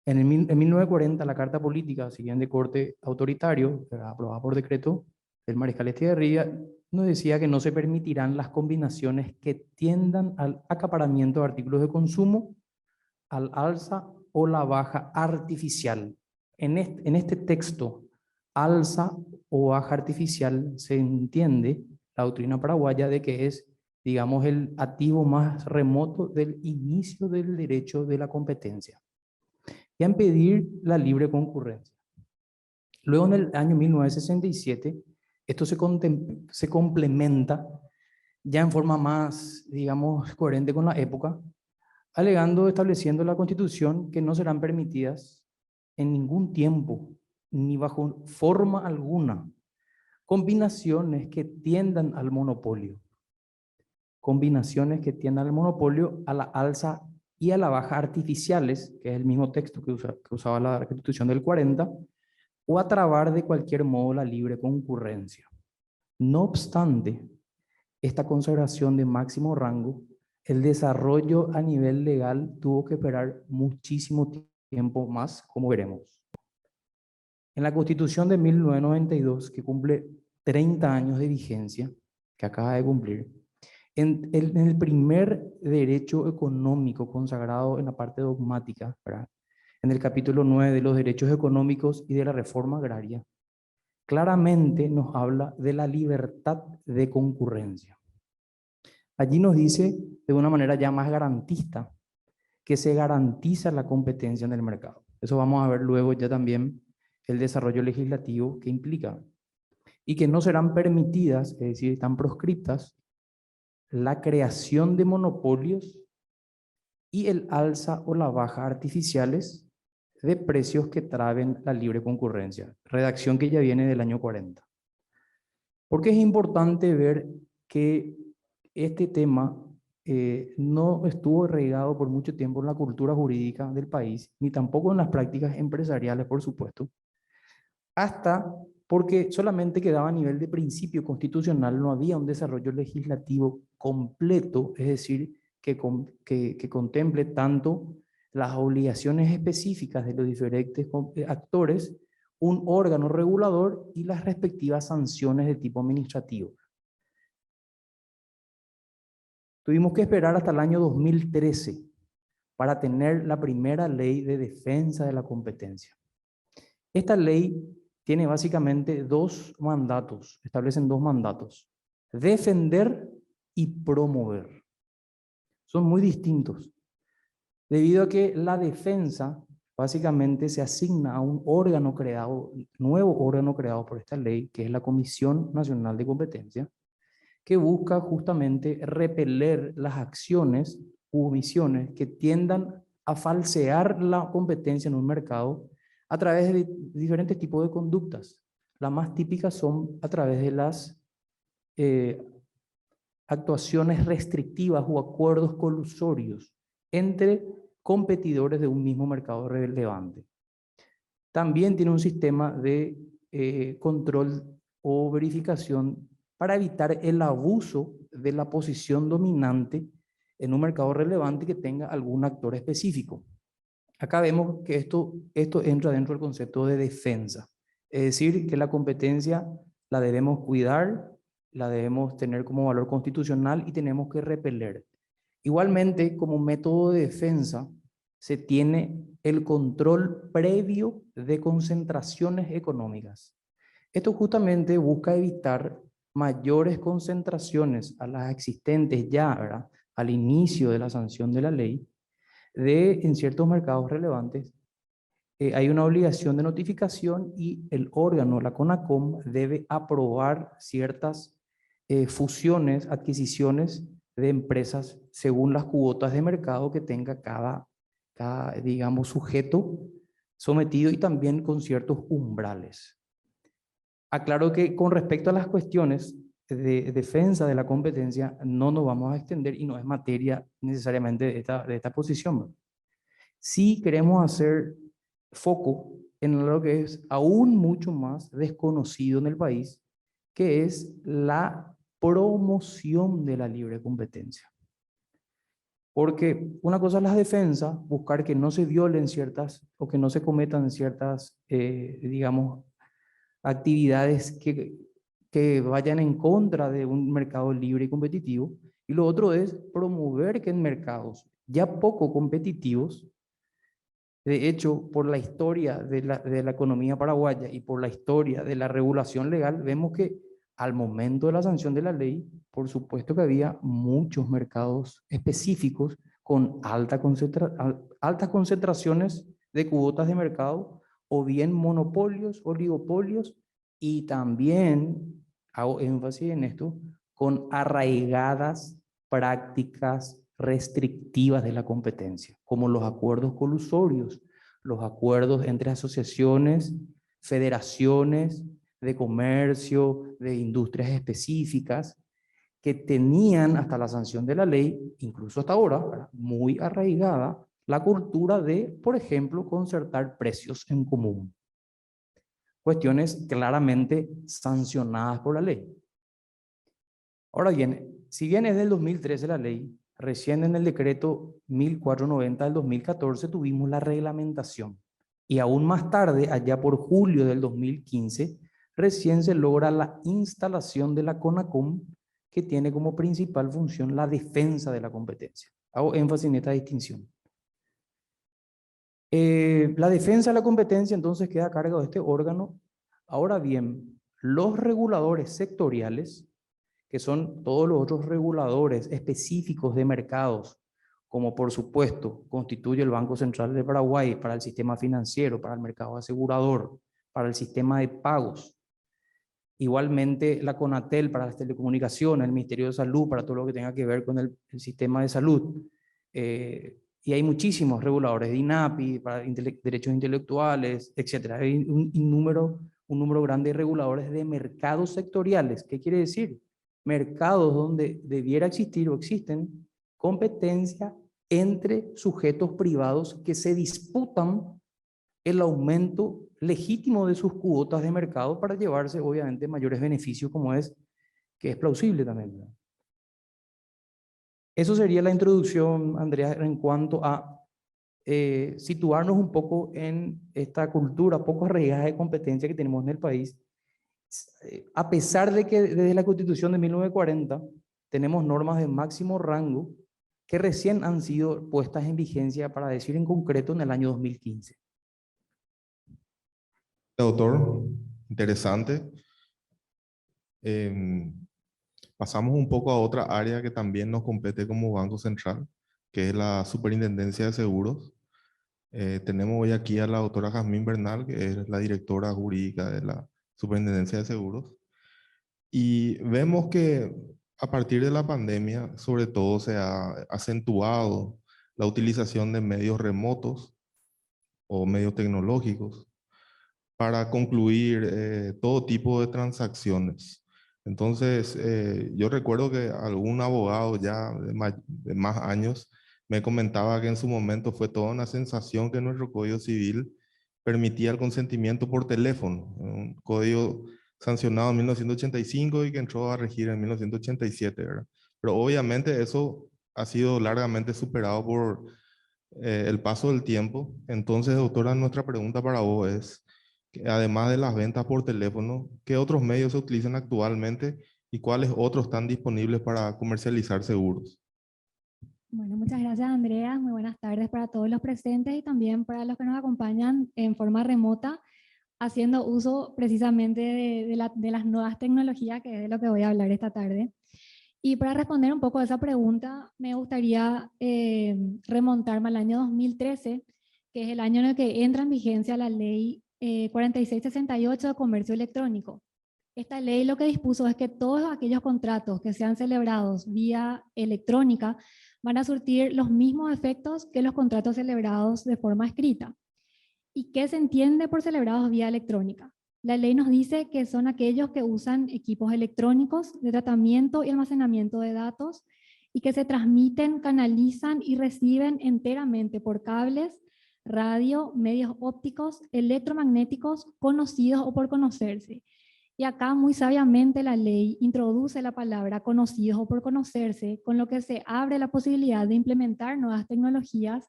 En 1940 la Carta Política, si bien de corte autoritario, aprobada por decreto del Mariscal Estigarribia, nos decía que no se permitirán las combinaciones que tiendan al acaparamiento de artículos de consumo, al alza o la baja artificial. En este texto, alza o baja artificial, se entiende la doctrina paraguaya de que es, digamos, el activo más remoto del inicio del derecho de la competencia y a impedir la libre concurrencia. Luego, en el año 1967, esto se complementa ya en forma más, digamos, coherente con la época, alegando, estableciendo la Constitución que no serán permitidas en ningún tiempo, ni bajo forma alguna, combinaciones que tiendan al monopolio. Combinaciones que tiendan al monopolio, a la alza y a la baja artificiales, que es el mismo texto que usaba la Constitución del 40, o a trabar de cualquier modo la libre concurrencia. No obstante, esta consagración de máximo rango, el desarrollo a nivel legal tuvo que esperar muchísimo tiempo más, como veremos. En la Constitución de 1992, que cumple 30 años de vigencia, que acaba de cumplir, en el primer derecho económico consagrado en la parte dogmática, ¿verdad?, en el capítulo 9 de los derechos económicos y de la reforma agraria, claramente nos habla de la libertad de concurrencia. Allí nos dice, de una manera ya más garantista, que se garantiza la competencia en el mercado. Eso vamos a ver luego ya también el desarrollo legislativo que implica. Y que no serán permitidas, es decir, están proscriptas, la creación de monopolios y el alza o la baja artificiales de precios que traben la libre concurrencia. Redacción que ya viene del año 40. Porque es importante ver que este tema no estuvo arraigado por mucho tiempo en la cultura jurídica del país, ni tampoco en las prácticas empresariales, por supuesto, hasta porque solamente quedaba a nivel de principio constitucional, no había un desarrollo legislativo completo, es decir, que contemple tanto las obligaciones específicas de los diferentes actores, un órgano regulador y las respectivas sanciones de tipo administrativo. Tuvimos que esperar hasta el año 2013 para tener la primera ley de defensa de la competencia. Esta ley tiene básicamente dos mandatos, establecen dos mandatos: defender y promover. Son muy distintos, debido a que la defensa básicamente se asigna a un órgano creado, nuevo órgano creado por esta ley, que es la Comisión Nacional de Competencia, que busca justamente repeler las acciones u omisiones que tiendan a falsear la competencia en un mercado a través de diferentes tipos de conductas. Las más típicas son a través de las actuaciones restrictivas o acuerdos colusorios entre competidores de un mismo mercado relevante. También tiene un sistema de control o verificación para evitar el abuso de la posición dominante en un mercado relevante que tenga algún actor específico. Acá vemos que esto entra dentro del concepto de defensa. Es decir, que la competencia la debemos cuidar, la debemos tener como valor constitucional y tenemos que repeler. Igualmente, como método de defensa, se tiene el control previo de concentraciones económicas. Esto justamente busca evitar mayores concentraciones a las existentes ya, ¿verdad?, al inicio de la sanción de la ley, en ciertos mercados relevantes. Hay una obligación de notificación y el órgano, la CONACOM, debe aprobar ciertas fusiones, adquisiciones de empresas según las cuotas de mercado que tenga cada digamos, sujeto sometido y también con ciertos umbrales. Aclaro que con respecto a las cuestiones de defensa de la competencia no nos vamos a extender y no es materia necesariamente de esta posición. Sí queremos hacer foco en lo que es aún mucho más desconocido en el país, que es la promoción de la libre competencia. Porque una cosa es la defensa, buscar que no se violen ciertas o que no se cometan ciertas, digamos, actividades que vayan en contra de un mercado libre y competitivo. Y lo otro es promover que en mercados ya poco competitivos, de hecho, por la historia de la economía paraguaya y por la historia de la regulación legal, vemos que al momento de la sanción de la ley, por supuesto que había muchos mercados específicos con altas concentraciones de cuotas de mercado o bien monopolios, oligopolios y también, hago énfasis en esto, con arraigadas prácticas restrictivas de la competencia, como los acuerdos colusorios, los acuerdos entre asociaciones, federaciones de comercio, de industrias específicas, que tenían hasta la sanción de la ley, incluso hasta ahora, muy arraigada la cultura de, por ejemplo, concertar precios en común. Cuestiones claramente sancionadas por la ley. Ahora bien, si bien es del 2013 la ley, recién en el decreto 1490 del 2014 tuvimos la reglamentación. Y aún más tarde, allá por julio del 2015, recién se logra la instalación de la CONACOM, que tiene como principal función la defensa de la competencia. Hago énfasis en esta distinción. La defensa de la competencia entonces queda a cargo de este órgano. Ahora bien, los reguladores sectoriales, que son todos los otros reguladores específicos de mercados, como por supuesto constituye el Banco Central de Paraguay para el sistema financiero, para el mercado asegurador, para el sistema de pagos. Igualmente la CONATEL para las telecomunicaciones, el Ministerio de Salud para todo lo que tenga que ver con el sistema de salud. Y hay muchísimos reguladores de INAPI, para derechos intelectuales, etc. Hay un número grande de reguladores de mercados sectoriales. ¿Qué quiere decir? Mercados donde debiera existir o existen competencia entre sujetos privados que se disputan el aumento legítimo de sus cuotas de mercado para llevarse obviamente mayores beneficios, como es, que es plausible también, ¿verdad? Eso sería la introducción, Andrea, en cuanto a situarnos un poco en esta cultura poco arraigada de competencia que tenemos en el país. A pesar de que desde la Constitución de 1940 tenemos normas de máximo rango que recién han sido puestas en vigencia, para decir en concreto, en el año 2015. Doctor, interesante. Pasamos un poco a otra área que también nos compete como Banco Central, que es la Superintendencia de Seguros. Tenemos hoy aquí a la doctora Jazmín Bernal, que es la directora jurídica de la Superintendencia de Seguros. Y vemos que a partir de la pandemia, sobre todo, se ha acentuado la utilización de medios remotos o medios tecnológicos para concluir todo tipo de transacciones. Entonces, yo recuerdo que algún abogado ya de más años me comentaba que en su momento fue toda una sensación que nuestro Código Civil permitía el consentimiento por teléfono, un código sancionado en 1985 y que entró a regir en 1987, ¿verdad? Pero obviamente eso ha sido largamente superado por el paso del tiempo. Entonces, doctora, nuestra pregunta para vos es, que además de las ventas por teléfono, ¿qué otros medios se utilizan actualmente y cuáles otros están disponibles para comercializar seguros? Bueno, muchas gracias, Andrea. Muy buenas tardes para todos los presentes y también para los que nos acompañan en forma remota, haciendo uso precisamente de las nuevas tecnologías, que es de lo que voy a hablar esta tarde. Y para responder un poco a esa pregunta, me gustaría remontarme al año 2013, que es el año en el que entra en vigencia la ley 4668 de comercio electrónico. Esta ley lo que dispuso es que todos aquellos contratos que sean celebrados vía electrónica van a surtir los mismos efectos que los contratos celebrados de forma escrita. ¿Y qué se entiende por celebrados vía electrónica? La ley nos dice que son aquellos que usan equipos electrónicos de tratamiento y almacenamiento de datos y que se transmiten, canalizan y reciben enteramente por cables, radio, medios ópticos, electromagnéticos, conocidos o por conocerse. Y acá muy sabiamente la ley introduce la palabra conocidos o por conocerse, con lo que se abre la posibilidad de implementar nuevas tecnologías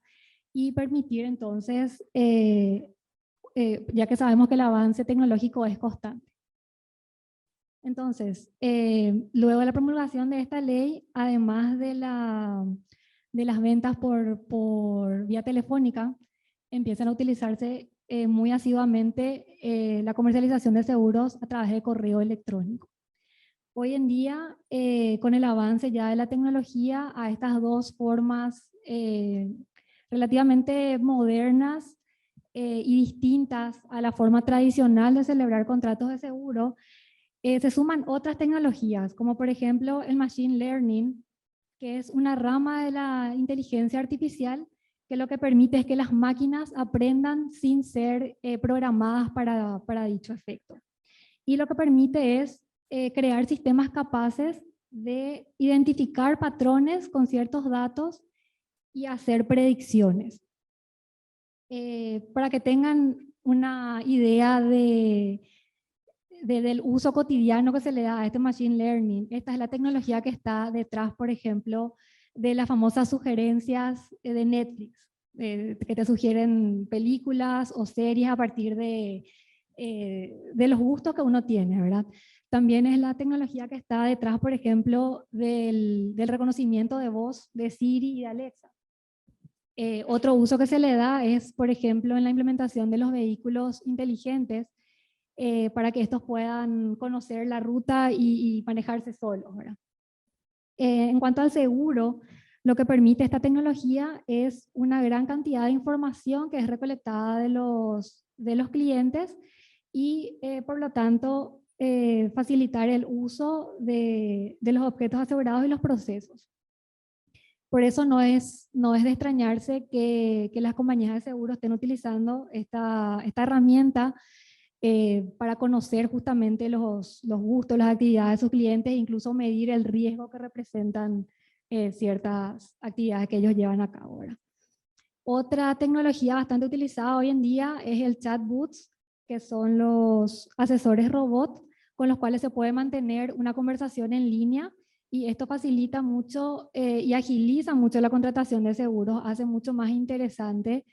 y permitir entonces, ya que sabemos que el avance tecnológico es constante. Entonces, luego de la promulgación de esta ley, además de las ventas por vía telefónica, empiezan a utilizarse muy asiduamente la comercialización de seguros a través de correo electrónico. Hoy en día, con el avance ya de la tecnología, a estas dos formas relativamente modernas y distintas a la forma tradicional de celebrar contratos de seguro, se suman otras tecnologías, como por ejemplo el Machine Learning, que es una rama de la inteligencia artificial que lo que permite es que las máquinas aprendan sin ser programadas para dicho efecto. Y lo que permite es crear sistemas capaces de identificar patrones con ciertos datos y hacer predicciones. Para que tengan una idea del uso cotidiano que se le da a este Machine Learning, esta es la tecnología que está detrás, por ejemplo, de las famosas sugerencias de Netflix, que te sugieren películas o series a partir de los gustos que uno tiene, ¿verdad? También es la tecnología que está detrás, por ejemplo, del reconocimiento de voz de Siri y de Alexa. Otro uso que se le da es, por ejemplo, en la implementación de los vehículos inteligentes para que estos puedan conocer la ruta y manejarse solos, ¿verdad? En cuanto al seguro, lo que permite esta tecnología es una gran cantidad de información que es recolectada de los clientes y, por lo tanto, facilitar el uso de los objetos asegurados y los procesos. Por eso no es de extrañarse que las compañías de seguros estén utilizando esta herramienta para conocer justamente los gustos, las actividades de sus clientes e incluso medir el riesgo que representan ciertas actividades que ellos llevan a cabo, ¿verdad? Otra tecnología bastante utilizada hoy en día es el chatbots, que son los asesores robot con los cuales se puede mantener una conversación en línea, y esto facilita mucho y agiliza mucho la contratación de seguros, hace mucho más interesante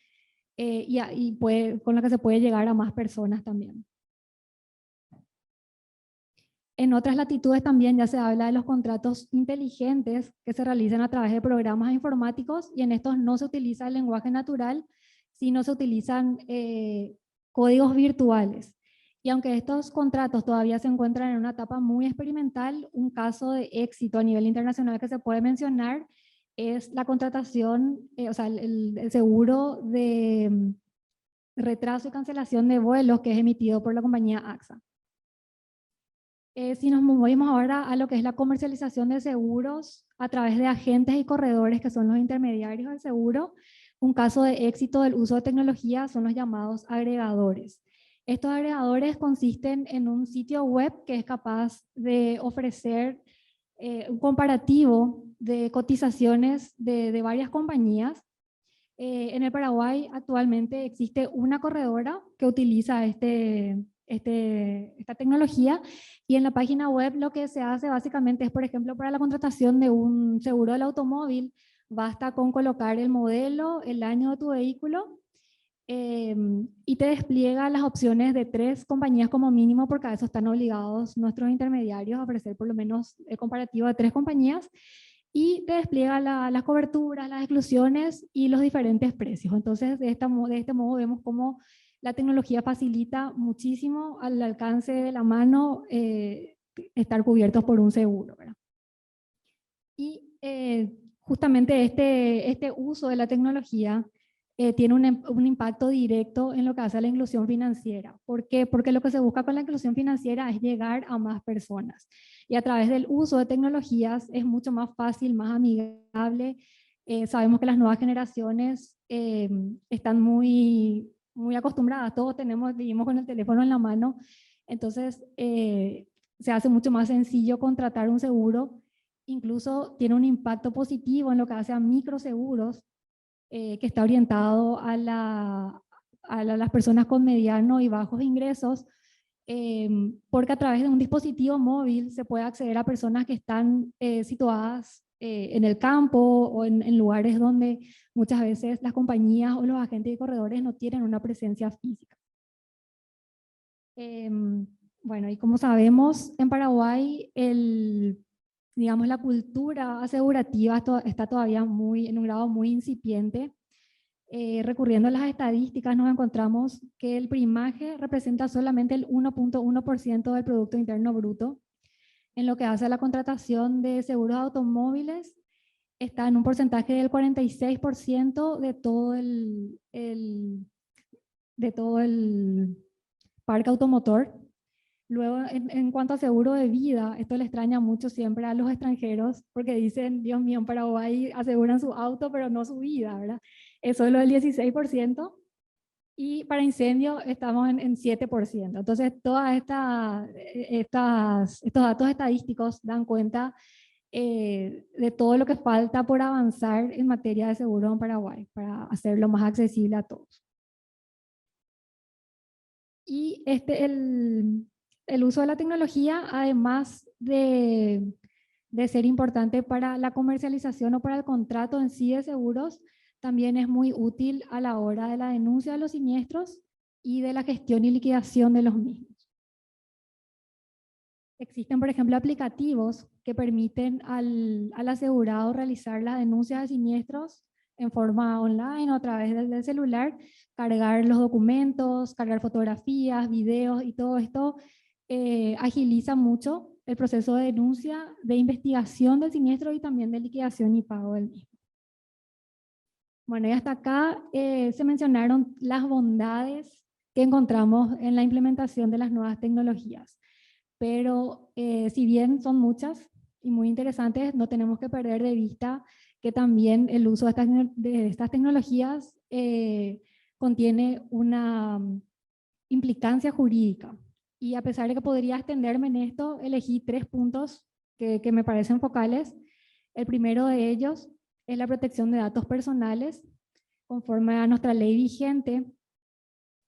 y con la que se puede llegar a más personas también. En otras latitudes también ya se habla de los contratos inteligentes que se realizan a través de programas informáticos, y en estos no se utiliza el lenguaje natural, sino se utilizan códigos virtuales. Y aunque estos contratos todavía se encuentran en una etapa muy experimental, un caso de éxito a nivel internacional que se puede mencionar es la contratación, o sea, el seguro de retraso y cancelación de vuelos que es emitido por la compañía AXA. Si nos movemos ahora a lo que es la comercialización de seguros a través de agentes y corredores, que son los intermediarios del seguro, un caso de éxito del uso de tecnología son los llamados agregadores. Estos agregadores consisten en un sitio web que es capaz de ofrecer un comparativo de cotizaciones de varias compañías. En el Paraguay actualmente existe una corredora que utiliza esta tecnología, y en la página web lo que se hace básicamente es, por ejemplo, para la contratación de un seguro del automóvil, basta con colocar el modelo, el año de tu vehículo y te despliega las opciones de 3 compañías como mínimo, porque a eso están obligados nuestros intermediarios a ofrecer por lo menos el comparativo de 3 compañías, y te despliega las coberturas, las exclusiones y los diferentes precios. Entonces, de este modo vemos cómo la tecnología facilita muchísimo al alcance de la mano estar cubiertos por un seguro, ¿verdad? Y justamente este uso de la tecnología tiene un impacto directo en lo que hace a la inclusión financiera. ¿Por qué? Porque lo que se busca con la inclusión financiera es llegar a más personas. Y a través del uso de tecnologías es mucho más fácil, más amigable. Sabemos que las nuevas generaciones están muy acostumbradas, todos vivimos con el teléfono en la mano, entonces se hace mucho más sencillo contratar un seguro, incluso tiene un impacto positivo en lo que hace a microseguros, que está orientado a las personas con medianos y bajos ingresos, porque a través de un dispositivo móvil se puede acceder a personas que están situadas en el campo o en lugares donde muchas veces las compañías o los agentes de corredores no tienen una presencia física. Bueno, y como sabemos, en Paraguay digamos, la cultura asegurativa está todavía en un grado muy incipiente. Recurriendo a las estadísticas, nos encontramos que el primaje representa solamente el 1.1% del Producto Interno Bruto. En lo que hace a la contratación de seguros de automóviles, está en un porcentaje del 46% de todo el parque automotor. Luego, en cuanto a seguro de vida, esto le extraña mucho siempre a los extranjeros, porque dicen, Dios mío, en Paraguay aseguran su auto, pero no su vida, ¿verdad? Es solo el 16%, y para incendio estamos en 7%. Entonces, estos datos estadísticos dan cuenta de todo lo que falta por avanzar en materia de seguro en Paraguay, para hacerlo más accesible a todos. Y el uso de la tecnología, además de ser importante para la comercialización o para el contrato en sí de seguros, también es muy útil a la hora de la denuncia de los siniestros y de la gestión y liquidación de los mismos. Existen, por ejemplo, aplicativos que permiten al asegurado realizar las denuncias de siniestros en forma online o a través del celular, cargar los documentos, cargar fotografías, videos, y todo esto agiliza mucho el proceso de denuncia, de investigación del siniestro y también de liquidación y pago del mismo. Bueno, y hasta acá se mencionaron las bondades que encontramos en la implementación de las nuevas tecnologías. Pero si bien son muchas y muy interesantes, no tenemos que perder de vista que también el uso de estas tecnologías contiene una implicancia jurídica. Y a pesar de que podría extenderme en esto, elegí 3 puntos que me parecen focales. El primero de ellos es la protección de datos personales. Conforme a nuestra ley vigente,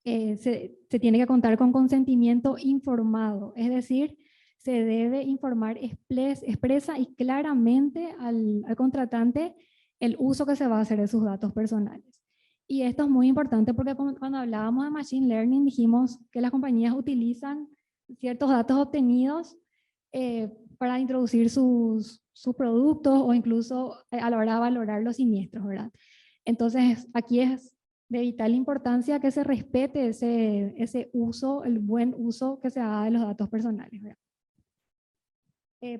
se tiene que contar con consentimiento informado, es decir, se debe informar expresa y claramente al contratante el uso que se va a hacer de sus datos personales. Y esto es muy importante porque cuando hablábamos de Machine Learning dijimos que las compañías utilizan ciertos datos obtenidos para introducir sus productos o incluso a la hora de valorar los siniestros, ¿verdad? Entonces, aquí es de vital importancia que se respete ese uso, el buen uso que se haga de los datos personales, ¿verdad?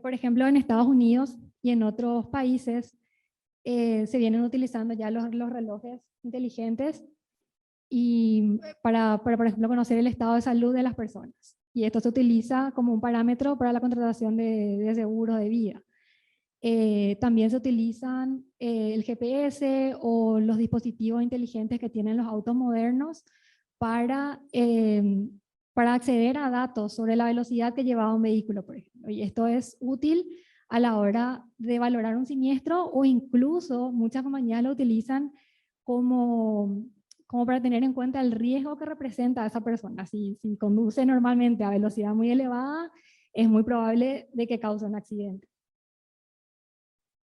Por ejemplo, en Estados Unidos y en otros países se vienen utilizando ya los relojes inteligentes y para, por ejemplo, conocer el estado de salud de las personas. Y esto se utiliza como un parámetro para la contratación de seguros de vida. También se utilizan el GPS o los dispositivos inteligentes que tienen los autos modernos para acceder a datos sobre la velocidad que llevaba un vehículo, por ejemplo. Y esto es útil a la hora de valorar un siniestro, o incluso muchas compañías lo utilizan como para tener en cuenta el riesgo que representa a esa persona. Si conduce normalmente a velocidad muy elevada, es muy probable de que cause un accidente.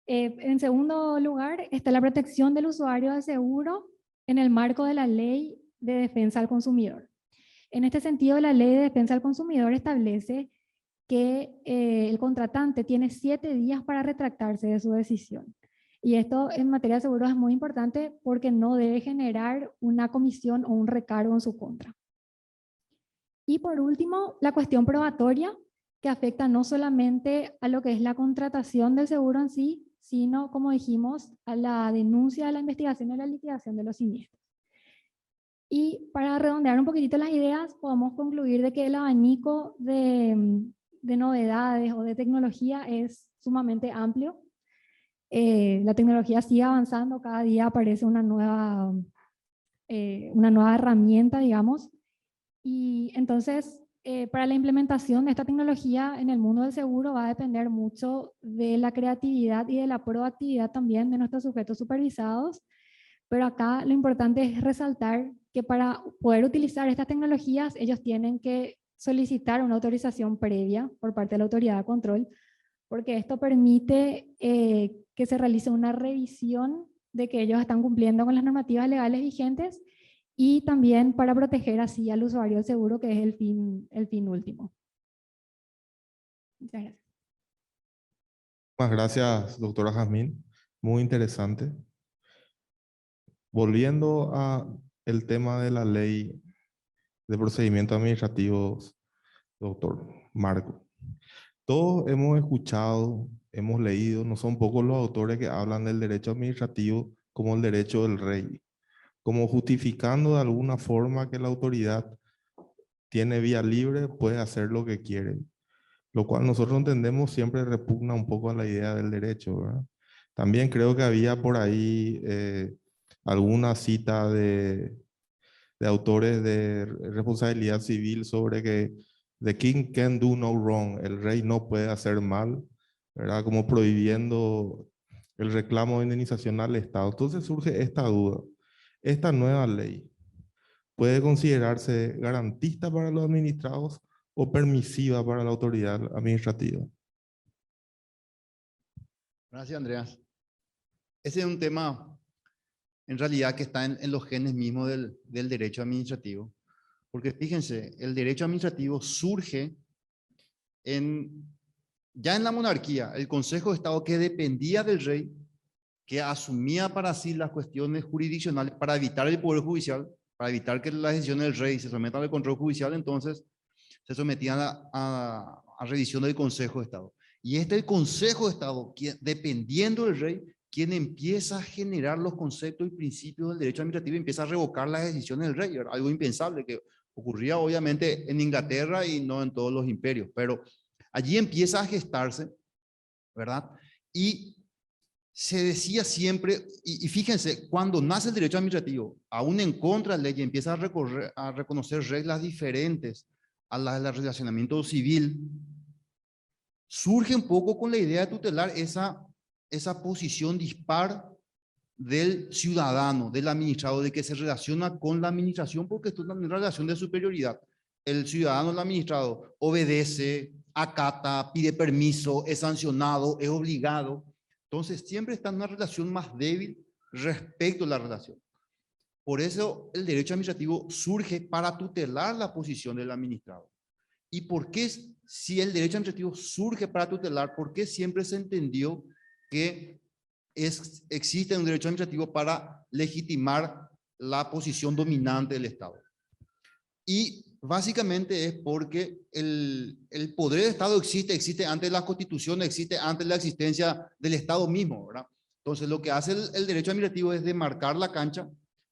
En segundo lugar, está la protección del usuario de seguro en el marco de la Ley de Defensa al Consumidor. En este sentido, la Ley de Defensa al Consumidor establece que el contratante tiene 7 días para retractarse de su decisión. Y esto en materia de seguros es muy importante porque no debe generar una comisión o un recargo en su contra. Y por último, la cuestión probatoria, que afecta no solamente a lo que es la contratación del seguro en sí, sino, como dijimos, a la denuncia, a la investigación y a la liquidación de los siniestros. Y para redondear un poquitito las ideas, podemos concluir de que el abanico de novedades o de tecnología es sumamente amplio. La tecnología sigue avanzando, cada día aparece una nueva herramienta, digamos. Y entonces, para la implementación de esta tecnología en el mundo del seguro va a depender mucho de la creatividad y de la proactividad también de nuestros sujetos supervisados. Pero acá lo importante es resaltar que para poder utilizar estas tecnologías, ellos tienen que solicitar una autorización previa por parte de la autoridad de control, porque esto permite que se realice una revisión de que ellos están cumpliendo con las normativas legales vigentes y también para proteger así al usuario del seguro, que es el fin último. Muchas gracias. Muchas gracias, doctora Jazmín. Muy interesante. Volviendo a el tema de la ley de procedimientos administrativos, doctor Marco. Todos hemos escuchado, hemos leído, no son pocos los autores que hablan del derecho administrativo como el derecho del rey, como justificando de alguna forma que la autoridad tiene vía libre, puede hacer lo que quiere, lo cual nosotros entendemos siempre repugna un poco a la idea del derecho, ¿verdad? También creo que había por ahí alguna cita de autores de responsabilidad civil sobre que the king can do no wrong, el rey no puede hacer mal, ¿verdad? Como prohibiendo el reclamo de indemnización al Estado. Entonces surge esta duda. ¿Esta nueva ley puede considerarse garantista para los administrados o permisiva para la autoridad administrativa? Gracias, Andreas. Ese es un tema, en realidad, que está en los genes mismos del derecho administrativo. Porque fíjense, el derecho administrativo surge ya en la monarquía, el Consejo de Estado, que dependía del rey, que asumía para sí las cuestiones jurisdiccionales para evitar el poder judicial, para evitar que las decisiones del rey se sometan al control judicial, entonces se sometían a revisión del Consejo de Estado. Y el Consejo de Estado, dependiendo del rey, quien empieza a generar los conceptos y principios del derecho administrativo, empieza a revocar las decisiones del rey, ¿verdad? Algo impensable que ocurría obviamente en Inglaterra y no en todos los imperios, pero allí empieza a gestarse, ¿verdad? Y se decía siempre, y fíjense, cuando nace el derecho administrativo, aún en contra de la ley, empieza a reconocer reglas diferentes a las del relacionamiento civil, surge un poco con la idea de tutelar esa posición dispar del ciudadano, del administrado, de que se relaciona con la administración porque esto es una relación de superioridad. El ciudadano, el administrado, obedece, acata, pide permiso, es sancionado, es obligado. Entonces siempre está en una relación más débil respecto a la relación. Por eso el derecho administrativo surge para tutelar la posición del administrado. ¿Y por qué, si el derecho administrativo surge para tutelar, por qué siempre se entendió que existe un derecho administrativo para legitimar la posición dominante del Estado? Y básicamente es porque el poder del Estado existe antes de la Constitución, existe antes de la existencia del Estado mismo, ¿verdad? Entonces lo que hace el derecho administrativo es demarcar la cancha,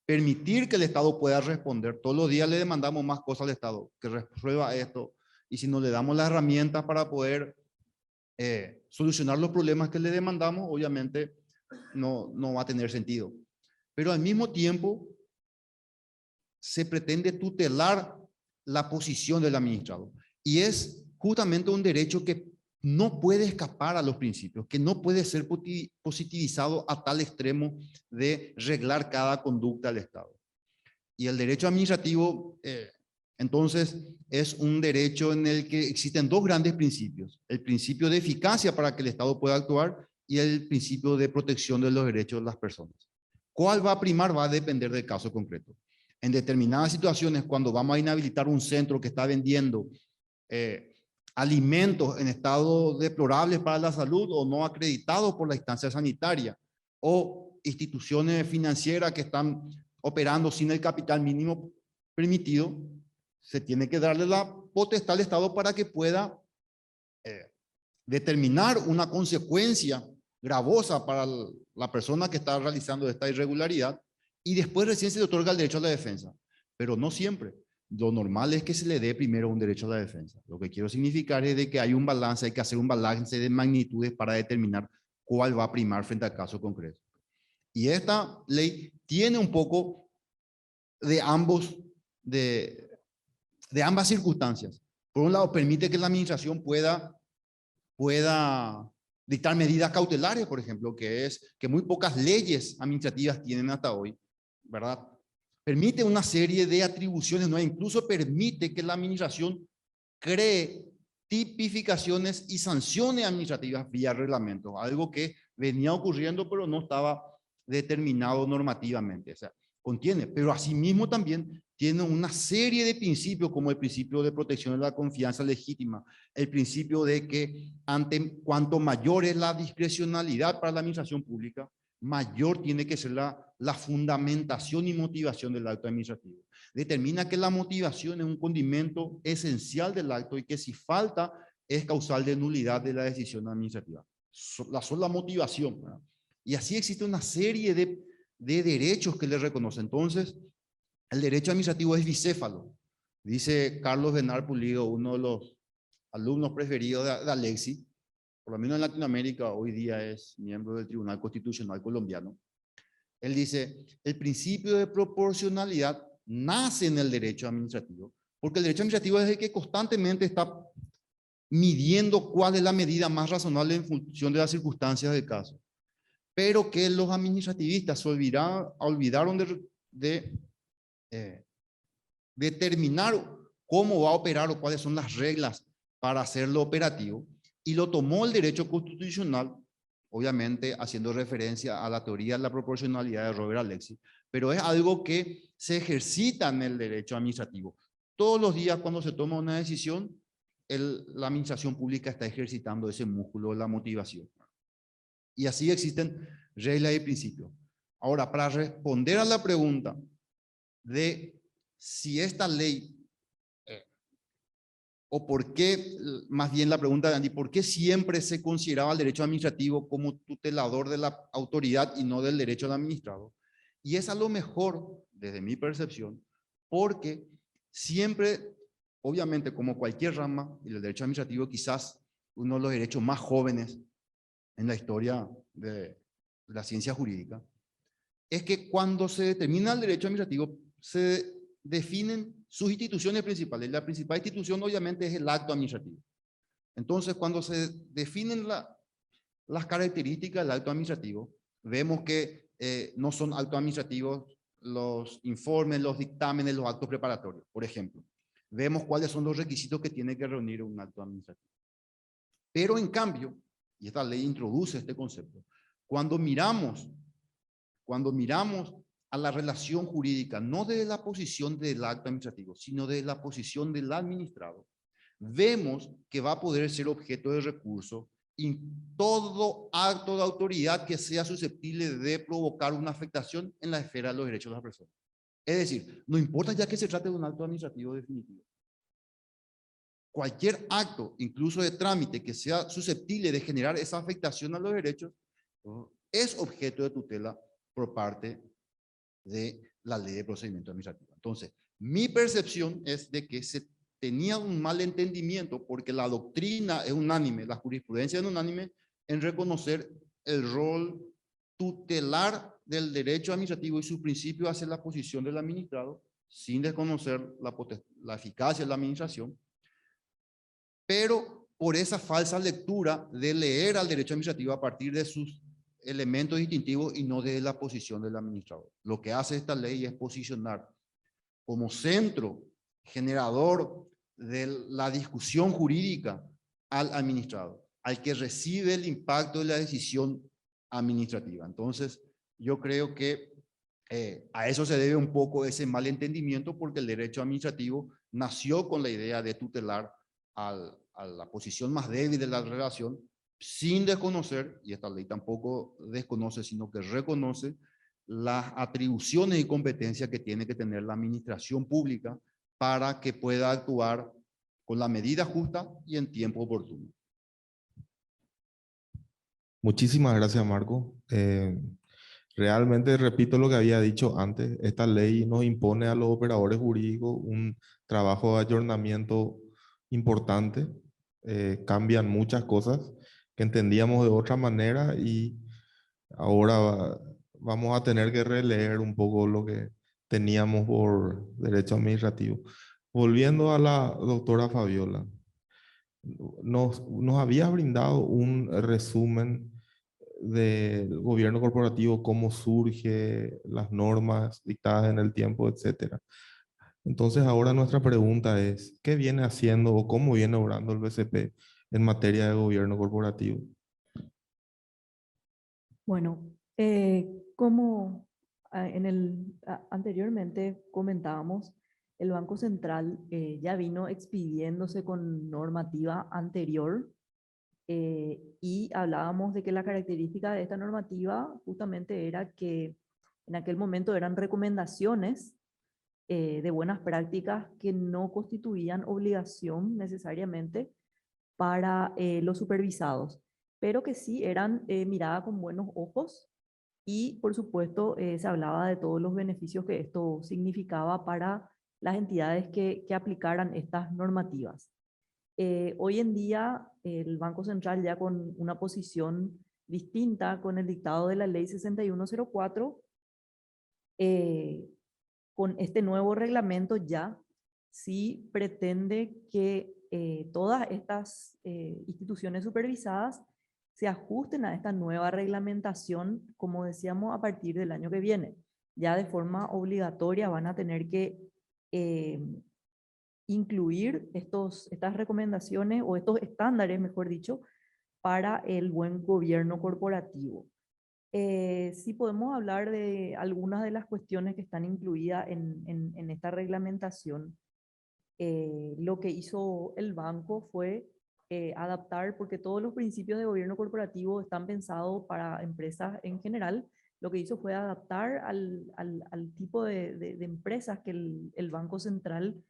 permitir que el Estado pueda responder. Todos los días le demandamos más cosas al Estado, que resuelva esto, y si no le damos las herramientas para poder solucionar los problemas que le demandamos, obviamente no va a tener sentido. Pero al mismo tiempo se pretende tutelar la posición del administrado. Y es justamente un derecho que no puede escapar a los principios, que no puede ser positivizado a tal extremo de reglar cada conducta del Estado. Y el derecho administrativo, entonces, es un derecho en el que existen dos grandes principios. El principio de eficacia para que el Estado pueda actuar y el principio de protección de los derechos de las personas. ¿Cuál va a primar? Va a depender del caso concreto. En determinadas situaciones, cuando vamos a inhabilitar un centro que está vendiendo alimentos en estado deplorables para la salud o no acreditados por la instancia sanitaria, o instituciones financieras que están operando sin el capital mínimo permitido, se tiene que darle la potestad al Estado para que pueda determinar una consecuencia gravosa para la persona que está realizando esta irregularidad, y después recién se le otorga el derecho a la defensa. pero no siempre. Lo normal es que se le dé primero un derecho a la defensa. Lo que quiero significar es de que hay un balance, hay que hacer un balance de magnitudes para determinar cuál va a primar frente al caso concreto. Y esta ley tiene un poco de ambas circunstancias. Por un lado, permite que la administración pueda dictar medidas cautelares, por ejemplo, que es que muy pocas leyes administrativas tienen hasta hoy, ¿verdad? Permite una serie de atribuciones nuevas, incluso permite que la administración cree tipificaciones y sanciones administrativas vía reglamento, algo que venía ocurriendo pero no estaba determinado normativamente. O sea, contiene, pero asimismo también tiene una serie de principios como el principio de protección de la confianza legítima, el principio de que cuanto mayor es la discrecionalidad para la administración pública, mayor tiene que ser la fundamentación y motivación del acto administrativo. Determina que la motivación es un condimento esencial del acto y que si falta es causal de nulidad de la decisión administrativa. La sola motivación, ¿verdad? Y así existe una serie de derechos que le reconoce. Entonces, el derecho administrativo es bicéfalo. Dice Carlos Benar Pulido, uno de los alumnos preferidos de Alexis, por lo menos en Latinoamérica, hoy día es miembro del Tribunal Constitucional colombiano. Él dice, el principio de proporcionalidad nace en el derecho administrativo, porque el derecho administrativo es el que constantemente está midiendo cuál es la medida más razonable en función de las circunstancias del caso. Pero que los administrativistas se olvidaron de determinar cómo va a operar o cuáles son las reglas para hacerlo operativo, y lo tomó el derecho constitucional, obviamente haciendo referencia a la teoría de la proporcionalidad de Robert Alexis, pero es algo que se ejercita en el derecho administrativo. Todos los días cuando se toma una decisión, la administración pública está ejercitando ese músculo de la motivación. Y así existen reglas y principios. Ahora, para responder a la pregunta de si esta ley, o por qué, más bien la pregunta de Andy, ¿por qué siempre se consideraba el derecho administrativo como tutelador de la autoridad y no del derecho al administrado? Y es a lo mejor, desde mi percepción, porque siempre, obviamente como cualquier rama, y el derecho administrativo quizás uno de los derechos más jóvenes en la historia de la ciencia jurídica, es que cuando se determina el derecho administrativo se definen sus instituciones principales. La principal institución obviamente es el acto administrativo. Entonces, cuando se definen las características del acto administrativo, vemos que no son actos administrativos los informes, los dictámenes, los actos preparatorios, por ejemplo. Vemos cuáles son los requisitos que tiene que reunir un acto administrativo. Pero en cambio, y esta ley introduce este concepto, cuando miramos a la relación jurídica, no desde la posición del acto administrativo, sino desde la posición del administrado, vemos que va a poder ser objeto de recurso en todo acto de autoridad que sea susceptible de provocar una afectación en la esfera de los derechos de las personas. Es decir, no importa ya que se trate de un acto administrativo definitivo. Cualquier acto, incluso de trámite, que sea susceptible de generar esa afectación a los derechos, es objeto de tutela por parte de la ley de procedimiento administrativo. Entonces, mi percepción es de que se tenía un mal entendimiento porque la doctrina es unánime, la jurisprudencia es unánime en reconocer el rol tutelar del derecho administrativo y su principio hacia la posición del administrado, sin desconocer la eficacia de la administración, pero por esa falsa lectura de leer al derecho administrativo a partir de sus elementos distintivos y no de la posición del administrador. Lo que hace esta ley es posicionar como centro generador de la discusión jurídica al administrado, al que recibe el impacto de la decisión administrativa. Entonces, yo creo que a eso se debe un poco ese malentendimiento, porque el derecho administrativo nació con la idea de tutelar a la posición más débil de la relación, sin desconocer, y esta ley tampoco desconoce, sino que reconoce las atribuciones y competencias que tiene que tener la administración pública para que pueda actuar con la medida justa y en tiempo oportuno. Muchísimas gracias, Marco. Realmente repito lo que había dicho antes, esta ley nos impone a los operadores jurídicos un trabajo de ayornamiento importante, cambian muchas cosas que entendíamos de otra manera y ahora vamos a tener que releer un poco lo que teníamos por derecho administrativo. Volviendo a la doctora Fabiola, nos había brindado un resumen del gobierno corporativo, cómo surge, las normas dictadas en el tiempo, etcétera. Entonces ahora nuestra pregunta es, ¿qué viene haciendo o cómo viene obrando el BCP en materia de gobierno corporativo? Bueno, como anteriormente comentábamos, el Banco Central ya vino expidiéndose con normativa anterior y hablábamos de que la característica de esta normativa justamente era que en aquel momento eran recomendaciones de buenas prácticas que no constituían obligación necesariamente para los supervisados, pero que sí eran miradas con buenos ojos y por supuesto se hablaba de todos los beneficios que esto significaba para las entidades que aplicaran estas normativas. Hoy en día el Banco Central ya con una posición distinta con el dictado de la ley 6104, con este nuevo reglamento ya sí pretende que todas estas instituciones supervisadas se ajusten a esta nueva reglamentación, como decíamos, a partir del año que viene. Ya de forma obligatoria van a tener que eh, incluir estas recomendaciones o estos estándares, mejor dicho, para el buen gobierno corporativo. Sí podemos hablar de algunas de las cuestiones que están incluidas en esta reglamentación. Lo que hizo el banco fue adaptar, porque todos los principios de gobierno corporativo están pensados para empresas en general. Lo que hizo fue adaptar al tipo de empresas que el Banco Central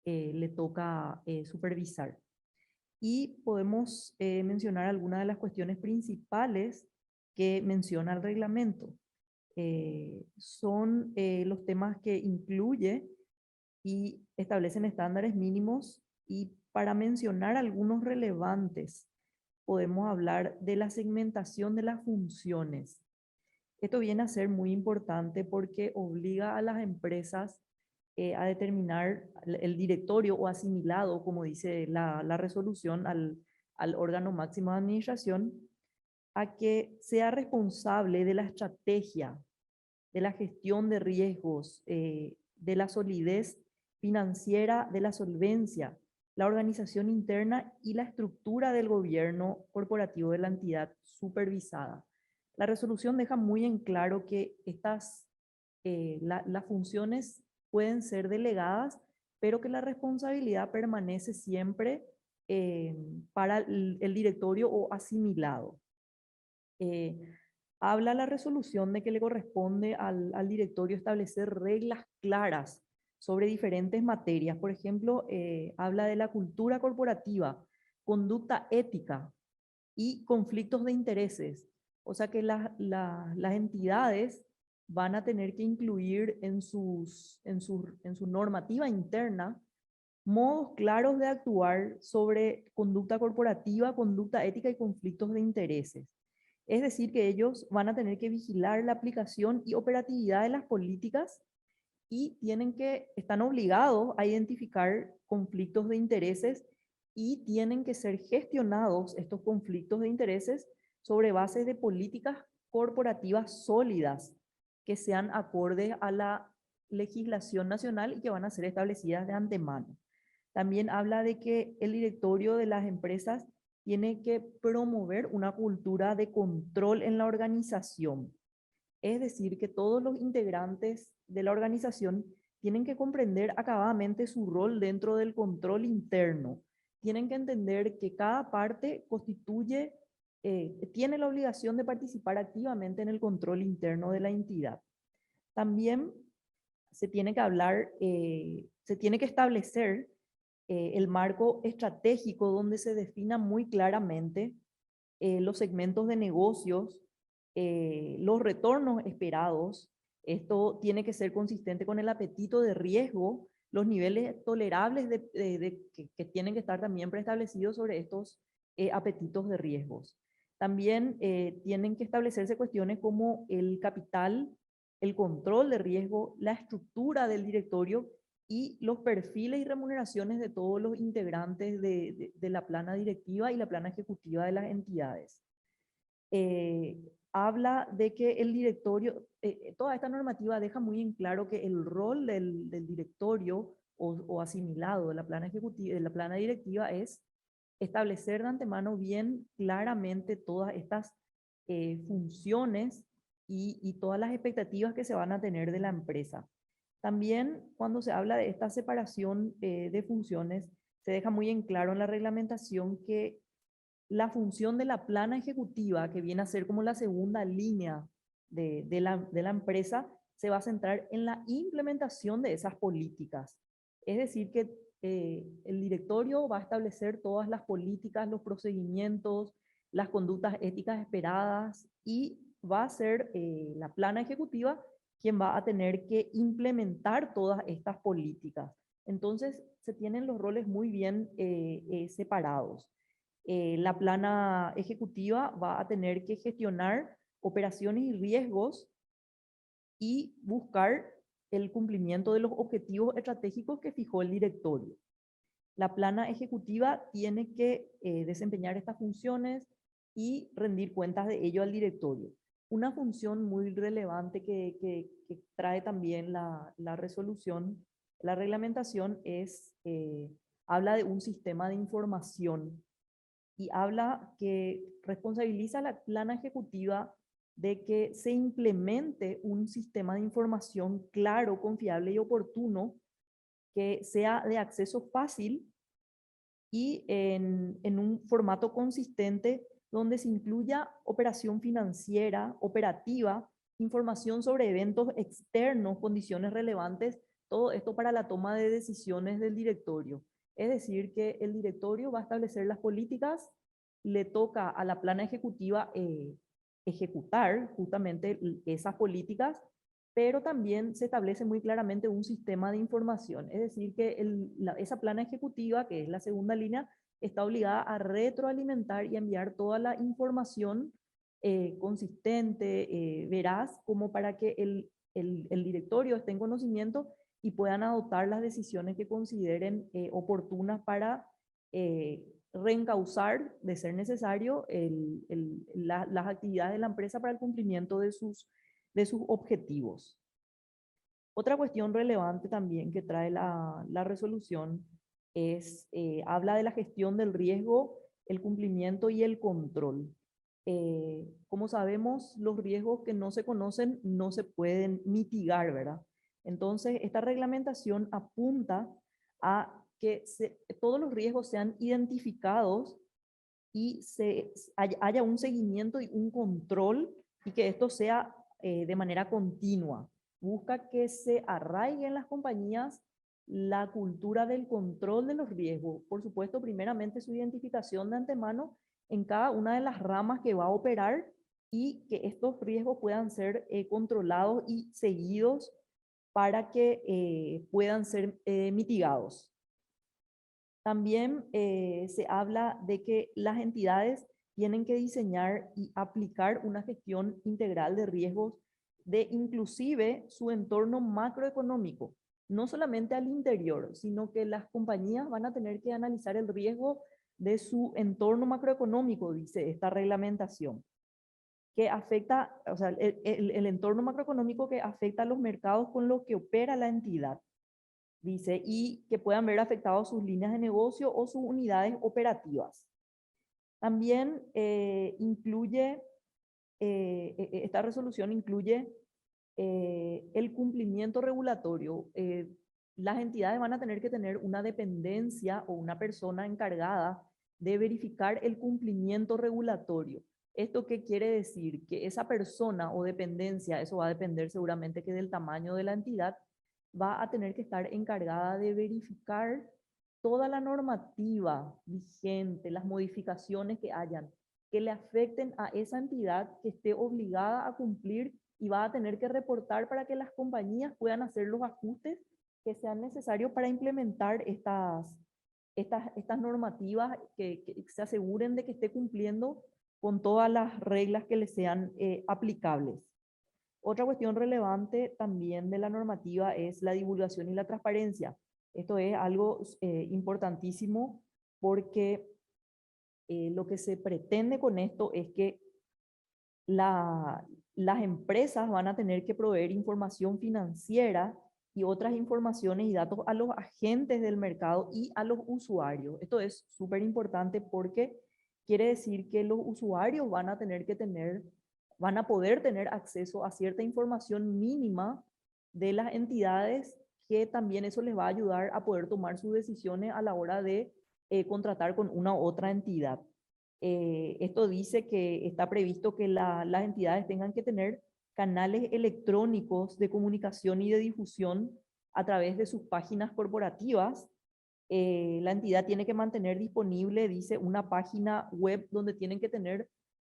le toca supervisar. Y podemos mencionar algunas de las cuestiones principales que menciona el reglamento. Son los temas que incluye y establecen estándares mínimos, y para mencionar algunos relevantes, podemos hablar de la segmentación de las funciones. Esto viene a ser muy importante porque obliga a las empresas a determinar el directorio o asimilado, como dice la resolución, al órgano máximo de administración, a que sea responsable de la estrategia, de la gestión de riesgos, de la solidez financiera, de la solvencia, la organización interna y la estructura del gobierno corporativo de la entidad supervisada. La resolución deja muy en claro que las funciones pueden ser delegadas, pero que la responsabilidad permanece siempre para el directorio o asimilado. Habla la resolución de que le corresponde al directorio establecer reglas claras sobre diferentes materias. Por ejemplo, habla de la cultura corporativa, conducta ética y conflictos de intereses. O sea que las entidades van a tener que incluir en su normativa interna modos claros de actuar sobre conducta corporativa, conducta ética y conflictos de intereses. Es decir, que ellos van a tener que vigilar la aplicación y operatividad de las políticas y están obligados a identificar conflictos de intereses y tienen que ser gestionados estos conflictos de intereses sobre bases de políticas corporativas sólidas que sean acordes a la legislación nacional y que van a ser establecidas de antemano. También habla de que el directorio de las empresas tiene que promover una cultura de control en la organización. Es decir, que todos los integrantes de la organización tienen que comprender acabadamente su rol dentro del control interno. Tienen que entender que cada parte tiene la obligación de participar activamente en el control interno de la entidad. También se tiene que establecer el marco estratégico donde se defina muy claramente los segmentos de negocios los retornos esperados. Esto tiene que ser consistente con el apetito de riesgo, los niveles tolerables que tienen que estar también preestablecidos sobre estos apetitos de riesgos. También tienen que establecerse cuestiones como el capital, el control de riesgo, la estructura del directorio y los perfiles y remuneraciones de todos los integrantes de la plana directiva y la plana ejecutiva de las entidades. Habla de que el directorio, toda esta normativa deja muy en claro que el rol del directorio o asimilado de la plana ejecutiva, de la plana directiva, es establecer de antemano bien claramente todas estas funciones y todas las expectativas que se van a tener de la empresa. También cuando se habla de esta separación de funciones, se deja muy en claro en la reglamentación que la función de la plana ejecutiva, que viene a ser como la segunda línea de la empresa, se va a centrar en la implementación de esas políticas. Es decir, que el directorio va a establecer todas las políticas, los procedimientos, las conductas éticas esperadas y va a ser la plana ejecutiva quien va a tener que implementar todas estas políticas. Entonces, se tienen los roles muy bien separados. La plana ejecutiva va a tener que gestionar operaciones y riesgos y buscar el cumplimiento de los objetivos estratégicos que fijó el directorio. La plana ejecutiva tiene que desempeñar estas funciones y rendir cuentas de ello al directorio. Una función muy relevante que trae también la resolución, la reglamentación, habla de un sistema de información y habla que responsabiliza a la plana ejecutiva de que se implemente un sistema de información claro, confiable y oportuno que sea de acceso fácil y en un formato consistente donde se incluya operación financiera, operativa, información sobre eventos externos, condiciones relevantes, todo esto para la toma de decisiones del directorio. Es decir, que el directorio va a establecer las políticas, le toca a la plana ejecutiva ejecutar justamente esas políticas, pero también se establece muy claramente un sistema de información. Es decir, que esa plana ejecutiva, que es la segunda línea, está obligada a retroalimentar y enviar toda la información consistente, veraz, como para que el directorio esté en conocimiento y puedan adoptar las decisiones que consideren oportunas para reencauzar, de ser necesario, las actividades de la empresa para el cumplimiento de sus objetivos. Otra cuestión relevante también que trae la resolución habla de la gestión del riesgo, el cumplimiento y el control. Como sabemos, los riesgos que no se conocen no se pueden mitigar, ¿verdad? Entonces, esta reglamentación apunta a que todos los riesgos sean identificados y haya un seguimiento y un control y que esto sea de manera continua. Busca que se arraigue en las compañías la cultura del control de los riesgos. Por supuesto, primeramente su identificación de antemano en cada una de las ramas que va a operar y que estos riesgos puedan ser controlados y seguidos para que puedan ser mitigados. También se habla de que las entidades tienen que diseñar y aplicar una gestión integral de riesgos de inclusive su entorno macroeconómico, no solamente al interior, sino que las compañías van a tener que analizar el riesgo de su entorno macroeconómico, dice esta reglamentación, que afecta, o sea, el entorno macroeconómico que afecta a los mercados con los que opera la entidad, dice, y que puedan ver afectados sus líneas de negocio o sus unidades operativas. También esta resolución incluye el cumplimiento regulatorio. Las entidades van a tener que tener una dependencia o una persona encargada de verificar el cumplimiento regulatorio. ¿Esto qué quiere decir? Que esa persona o dependencia, eso va a depender seguramente que del tamaño de la entidad, va a tener que estar encargada de verificar toda la normativa vigente, las modificaciones que hayan, que le afecten a esa entidad que esté obligada a cumplir y va a tener que reportar para que las compañías puedan hacer los ajustes que sean necesarios para implementar estas normativas que se aseguren de que esté cumpliendo con todas las reglas que le sean aplicables. Otra cuestión relevante también de la normativa es la divulgación y la transparencia. Esto es algo importantísimo porque lo que se pretende con esto es que las empresas van a tener que proveer información financiera y otras informaciones y datos a los agentes del mercado y a los usuarios. Esto es súper importante porque quiere decir que los usuarios van a poder tener acceso a cierta información mínima de las entidades, que también eso les va a ayudar a poder tomar sus decisiones a la hora de contratar con una u otra entidad. Esto dice que está previsto que las entidades tengan que tener canales electrónicos de comunicación y de difusión a través de sus páginas corporativas. La entidad tiene que mantener disponible, dice, una página web donde tienen que tener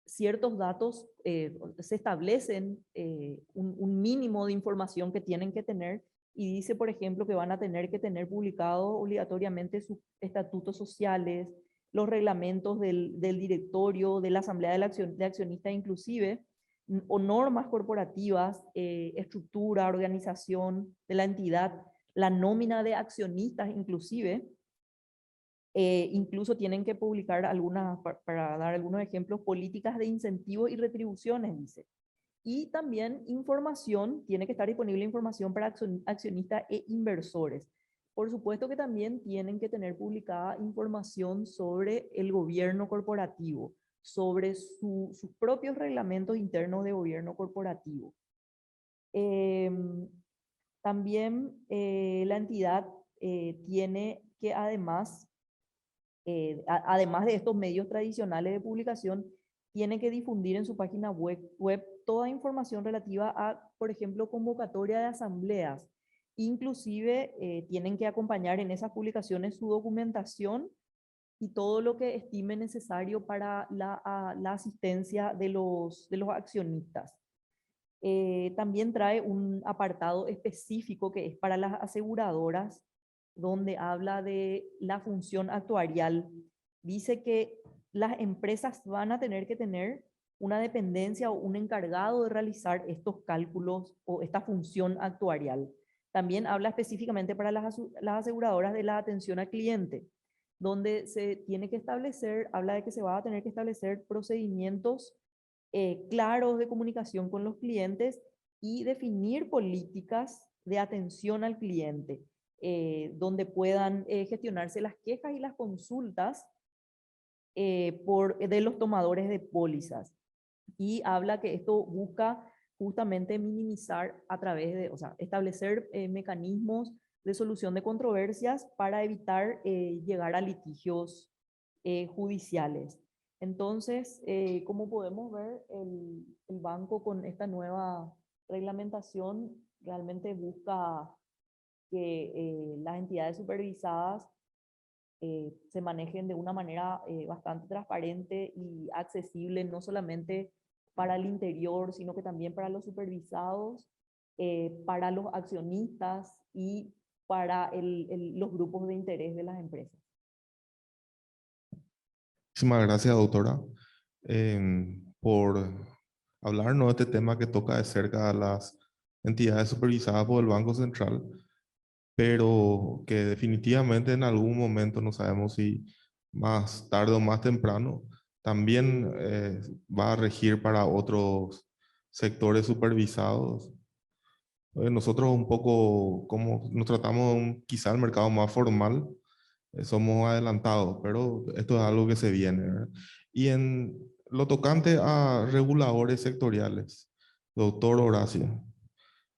ciertos datos, se establecen un mínimo de información que tienen que tener, y dice, por ejemplo, que van a tener que tener publicados obligatoriamente sus estatutos sociales, los reglamentos del directorio, de la asamblea de accionistas inclusive, o normas corporativas, estructura, organización de la entidad, la nómina de accionistas inclusive. Incluso tienen que publicar algunas, para dar algunos ejemplos, políticas de incentivos y retribuciones, dice. Y también información, tiene que estar disponible información para accionistas e inversores. Por supuesto que también tienen que tener publicada información sobre el gobierno corporativo, sobre sus propios reglamentos internos de gobierno corporativo. También la entidad tiene que además de estos medios tradicionales de publicación, tiene que difundir en su página web toda información relativa a, por ejemplo, convocatoria de asambleas. Inclusive tienen que acompañar en esas publicaciones su documentación y todo lo que estime necesario para la asistencia de los accionistas. También trae un apartado específico que es para las aseguradoras, donde habla de la función actuarial. Dice que las empresas van a tener que tener una dependencia o un encargado de realizar estos cálculos o esta función actuarial. También habla específicamente para las aseguradoras de la atención al cliente, donde se tiene que establecer, habla de que se va a tener que establecer procedimientos claros de comunicación con los clientes y definir políticas de atención al cliente, donde puedan gestionarse las quejas y las consultas de los tomadores de pólizas. Y habla que esto busca justamente minimizar a través de, o sea, establecer mecanismos de solución de controversias para evitar llegar a litigios judiciales. Entonces, como podemos ver, el banco con esta nueva reglamentación realmente busca que las entidades supervisadas se manejen de una manera bastante transparente y accesible, no solamente para el interior, sino que también para los supervisados, para los accionistas y para los grupos de interés de las empresas. Muchísimas gracias, doctora, por hablarnos de este tema que toca de cerca a las entidades supervisadas por el Banco Central, pero que definitivamente en algún momento, no sabemos si más tarde o más temprano, también va a regir para otros sectores supervisados. Nosotros un poco, como nos tratamos quizá el mercado más formal, somos adelantados, pero esto es algo que se viene, ¿verdad? Y en lo tocante a reguladores sectoriales, doctor Horacio,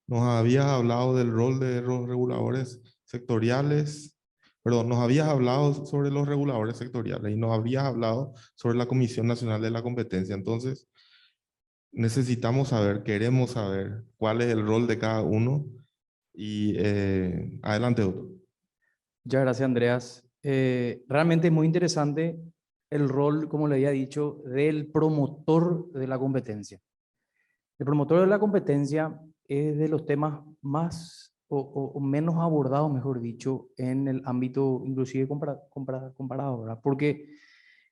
nos habías hablado del rol de los reguladores sectoriales, perdón, nos habías hablado sobre los reguladores sectoriales y nos habías hablado sobre la Comisión Nacional de la Competencia. Entonces, necesitamos saber, queremos saber cuál es el rol de cada uno y adelante, doctor. Muchas gracias, Andreas. Realmente es muy interesante el rol, como le había dicho, del promotor de la competencia. El promotor de la competencia es de los temas más o menos abordados, mejor dicho, en el ámbito inclusive comparado, ¿verdad? Porque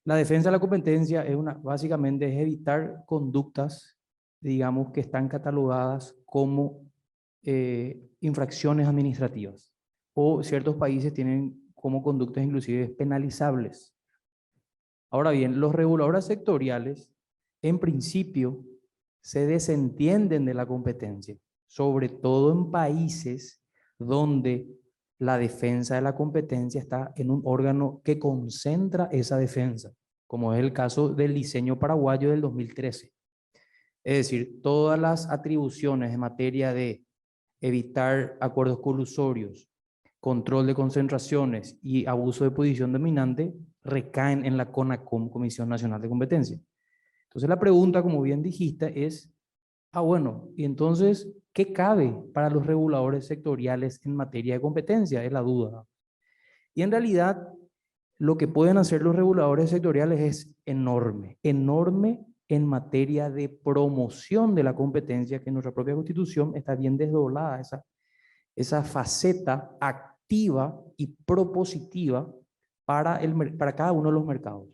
la defensa de la competencia es básicamente es evitar conductas, digamos, que están catalogadas como infracciones administrativas, o ciertos países tienen como conductas inclusive penalizables. Ahora bien, los reguladores sectoriales, en principio, se desentienden de la competencia, sobre todo en países donde la defensa de la competencia está en un órgano que concentra esa defensa, como es el caso del diseño paraguayo del 2013. Es decir, todas las atribuciones en materia de evitar acuerdos colusorios, control de concentraciones y abuso de posición dominante recaen en la CONACOM, Comisión Nacional de Competencia. Entonces la pregunta, como bien dijiste, es, bueno, y entonces, ¿qué cabe para los reguladores sectoriales en materia de competencia? Es la duda. Y en realidad, lo que pueden hacer los reguladores sectoriales es enorme, enorme en materia de promoción de la competencia, que en nuestra propia Constitución está bien desdoblada esa faceta activa y propositiva para cada uno de los mercados.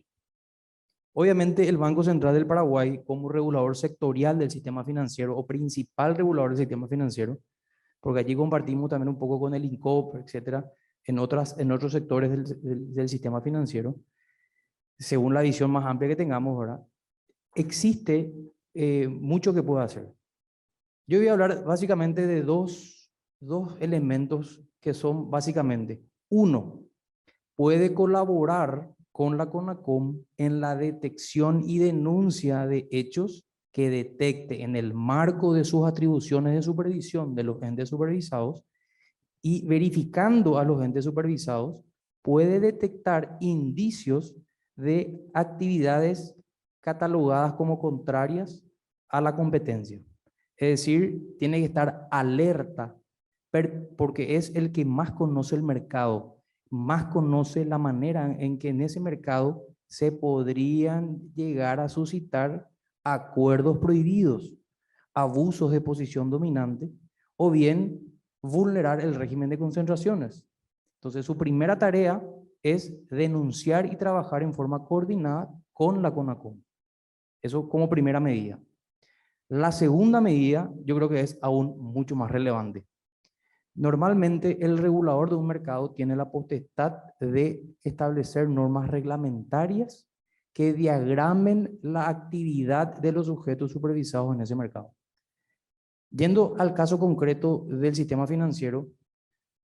Obviamente, el Banco Central del Paraguay, como regulador sectorial del sistema financiero o principal regulador del sistema financiero, porque allí compartimos también un poco con el INCOP, etcétera, en otros sectores del sistema financiero, según la visión más amplia que tengamos, ¿verdad? Existe mucho que puede hacer. Yo voy a hablar básicamente de dos elementos que son básicamente, uno, puede colaborar con la CONACOM en la detección y denuncia de hechos que detecte en el marco de sus atribuciones de supervisión de los entes supervisados, y verificando a los entes supervisados puede detectar indicios de actividades catalogadas como contrarias a la competencia. Es decir, tiene que estar alerta porque es el que más conoce el mercado, más conoce la manera en que en ese mercado se podrían llegar a suscitar acuerdos prohibidos, abusos de posición dominante o bien vulnerar el régimen de concentraciones. Entonces, su primera tarea es denunciar y trabajar en forma coordinada con la CONACOM. Eso como primera medida. La segunda medida, yo creo que es aún mucho más relevante. Normalmente, el regulador de un mercado tiene la potestad de establecer normas reglamentarias que diagramen la actividad de los sujetos supervisados en ese mercado. Yendo al caso concreto del sistema financiero,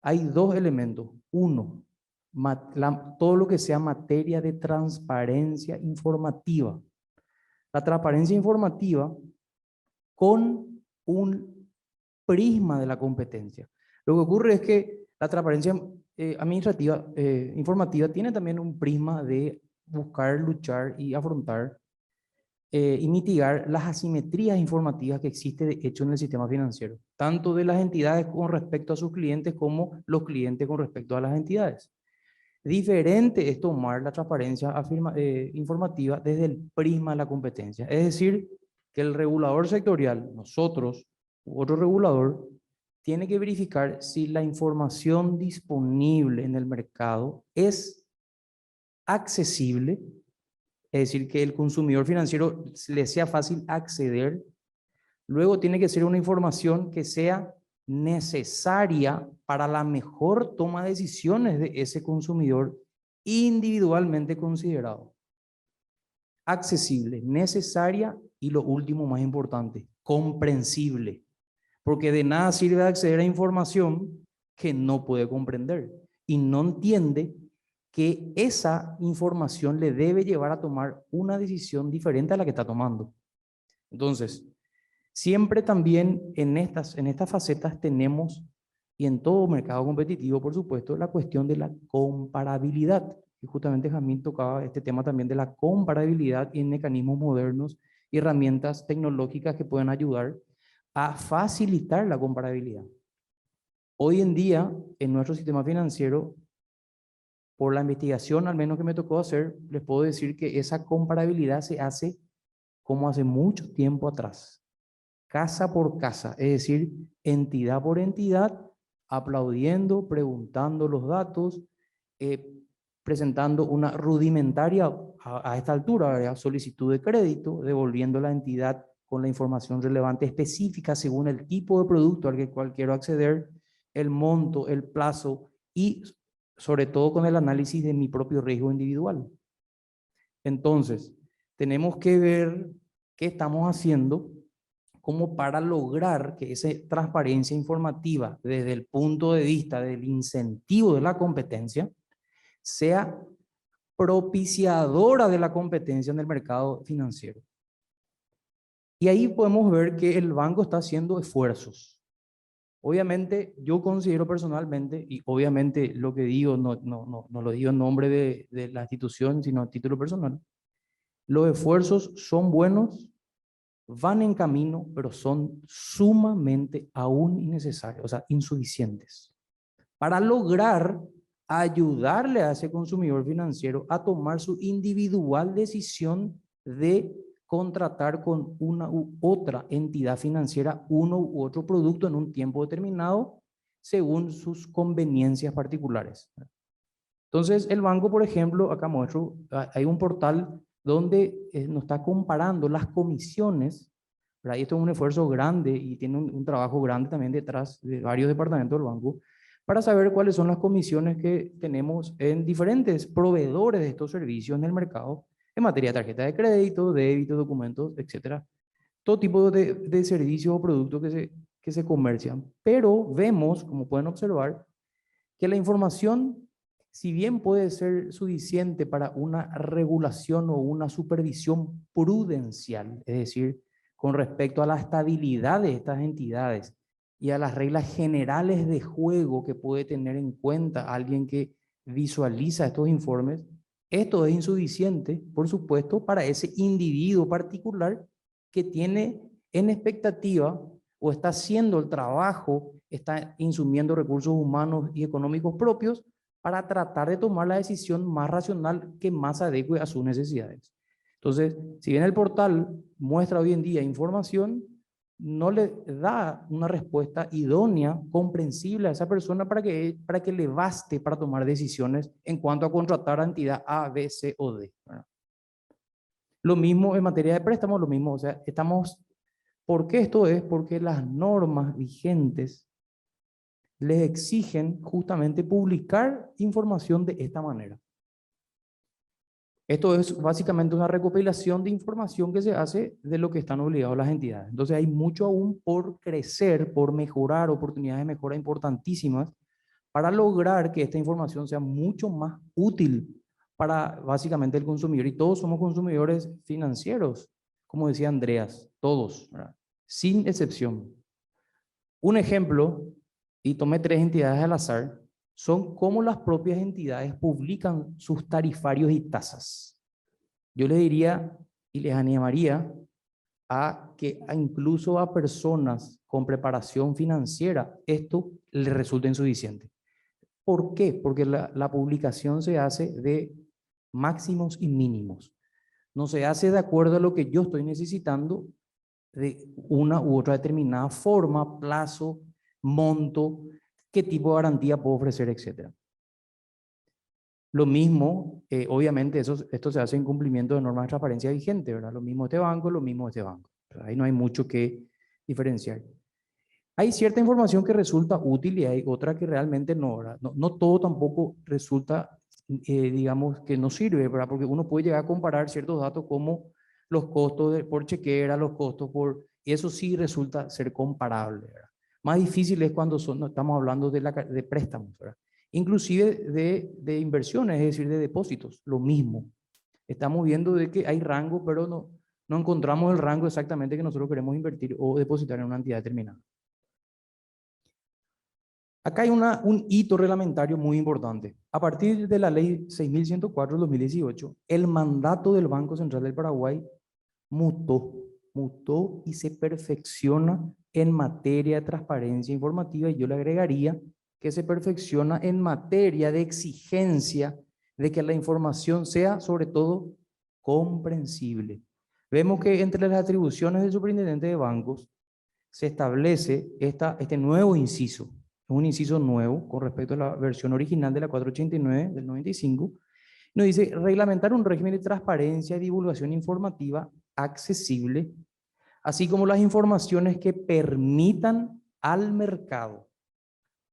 hay dos elementos. Uno, todo lo que sea materia de transparencia informativa. La transparencia informativa con un prisma de la competencia. Lo que ocurre es que la transparencia administrativa, informativa, tiene también un prisma de buscar, luchar y afrontar y mitigar las asimetrías informativas que existen de hecho en el sistema financiero, tanto de las entidades con respecto a sus clientes como los clientes con respecto a las entidades. Diferente es tomar la transparencia informativa desde el prisma de la competencia, es decir, que el regulador sectorial, nosotros u otro regulador, tiene que verificar si la información disponible en el mercado es accesible, es decir, que el consumidor financiero le sea fácil acceder. Luego tiene que ser una información que sea necesaria para la mejor toma de decisiones de ese consumidor individualmente considerado. Accesible, necesaria y lo último más importante, comprensible. Porque de nada sirve acceder a información que no puede comprender y no entiende que esa información le debe llevar a tomar una decisión diferente a la que está tomando. Entonces, siempre también en estas facetas tenemos, y en todo mercado competitivo, por supuesto, la cuestión de la comparabilidad. Y justamente Jamín tocaba este tema también de la comparabilidad y en mecanismos modernos y herramientas tecnológicas que pueden ayudar a facilitar la comparabilidad. Hoy en día, en nuestro sistema financiero, por la investigación al menos que me tocó hacer, les puedo decir que esa comparabilidad se hace como hace mucho tiempo atrás, casa por casa, es decir, entidad por entidad, aplaudiendo, preguntando los datos, presentando una rudimentaria a esta altura, ¿verdad? Solicitud de crédito, devolviendo a la entidad con la información relevante específica según el tipo de producto al cual quiero acceder, el monto, el plazo y sobre todo con el análisis de mi propio riesgo individual. Entonces, tenemos que ver qué estamos haciendo como para lograr que esa transparencia informativa desde el punto de vista del incentivo de la competencia sea propiciadora de la competencia en el mercado financiero. Y ahí podemos ver que el banco está haciendo esfuerzos. Obviamente, yo considero personalmente, y obviamente lo que digo no lo digo en nombre de la institución, sino a título personal, los esfuerzos son buenos, van en camino, pero son sumamente aún innecesarios, o sea, insuficientes, para lograr ayudarle a ese consumidor financiero a tomar su individual decisión de contratar con una u otra entidad financiera uno u otro producto en un tiempo determinado según sus conveniencias particulares. Entonces, el banco, por ejemplo, acá muestro, hay un portal donde nos está comparando las comisiones, ¿verdad? Y esto es un esfuerzo grande y tiene un trabajo grande también detrás de varios departamentos del banco, para saber cuáles son las comisiones que tenemos en diferentes proveedores de estos servicios en el mercado, en materia de tarjeta de crédito, débito, documentos, etcétera. Todo tipo de servicios o productos que se comercian. Pero vemos, como pueden observar, que la información, si bien puede ser suficiente para una regulación o una supervisión prudencial, es decir, con respecto a la estabilidad de estas entidades y a las reglas generales de juego que puede tener en cuenta alguien que visualiza estos informes, esto es insuficiente, por supuesto, para ese individuo particular que tiene en expectativa o está haciendo el trabajo, está insumiendo recursos humanos y económicos propios para tratar de tomar la decisión más racional que más adecue a sus necesidades. Entonces, si bien el portal muestra hoy en día información, no le da una respuesta idónea, comprensible a esa persona para que le baste para tomar decisiones en cuanto a contratar a entidad A, B, C o D, ¿verdad? Lo mismo en materia de préstamos, lo mismo, o sea, ¿por qué esto es? Porque las normas vigentes les exigen justamente publicar información de esta manera. Esto es básicamente una recopilación de información que se hace de lo que están obligados las entidades. Entonces hay mucho aún por crecer, por mejorar, oportunidades de mejora importantísimas para lograr que esta información sea mucho más útil para básicamente el consumidor. Y todos somos consumidores financieros, como decía Andreas, todos, ¿verdad? Sin excepción. Un ejemplo, y tomé 3 entidades al azar, son cómo las propias entidades publican sus tarifarios y tasas. Yo les diría y les animaría a que incluso a personas con preparación financiera esto les resulte insuficiente. ¿Por qué? Porque la publicación se hace de máximos y mínimos. No se hace de acuerdo a lo que yo estoy necesitando de una u otra determinada forma, plazo, monto, qué tipo de garantía puedo ofrecer, etcétera. Lo mismo, obviamente esto se hace en cumplimiento de normas de transparencia vigente, ¿verdad? Lo mismo este banco, lo mismo este banco. Ahí no hay mucho que diferenciar. Hay cierta información que resulta útil y hay otra que realmente no, ¿verdad? No todo tampoco resulta, digamos, que no sirve, ¿verdad? Porque uno puede llegar a comparar ciertos datos como los costos por chequera, los costos por... Y eso sí resulta ser comparable, ¿verdad? Más difícil es cuando estamos hablando de préstamos, ¿verdad? Inclusive de inversiones, es decir, de depósitos, lo mismo. Estamos viendo de que hay rango, pero no encontramos el rango exactamente que nosotros queremos invertir o depositar en una entidad determinada. Acá hay un hito reglamentario muy importante. A partir de la ley 6104/2018, el mandato del Banco Central del Paraguay mutó y se perfecciona en materia de transparencia informativa, y yo le agregaría que se perfecciona en materia de exigencia de que la información sea sobre todo comprensible. Vemos que entre las atribuciones del superintendente de bancos se establece este nuevo inciso, un inciso nuevo con respecto a la versión original de la 489 del 95. Nos dice reglamentar un régimen de transparencia y divulgación informativa accesible, así como las informaciones que permitan al mercado,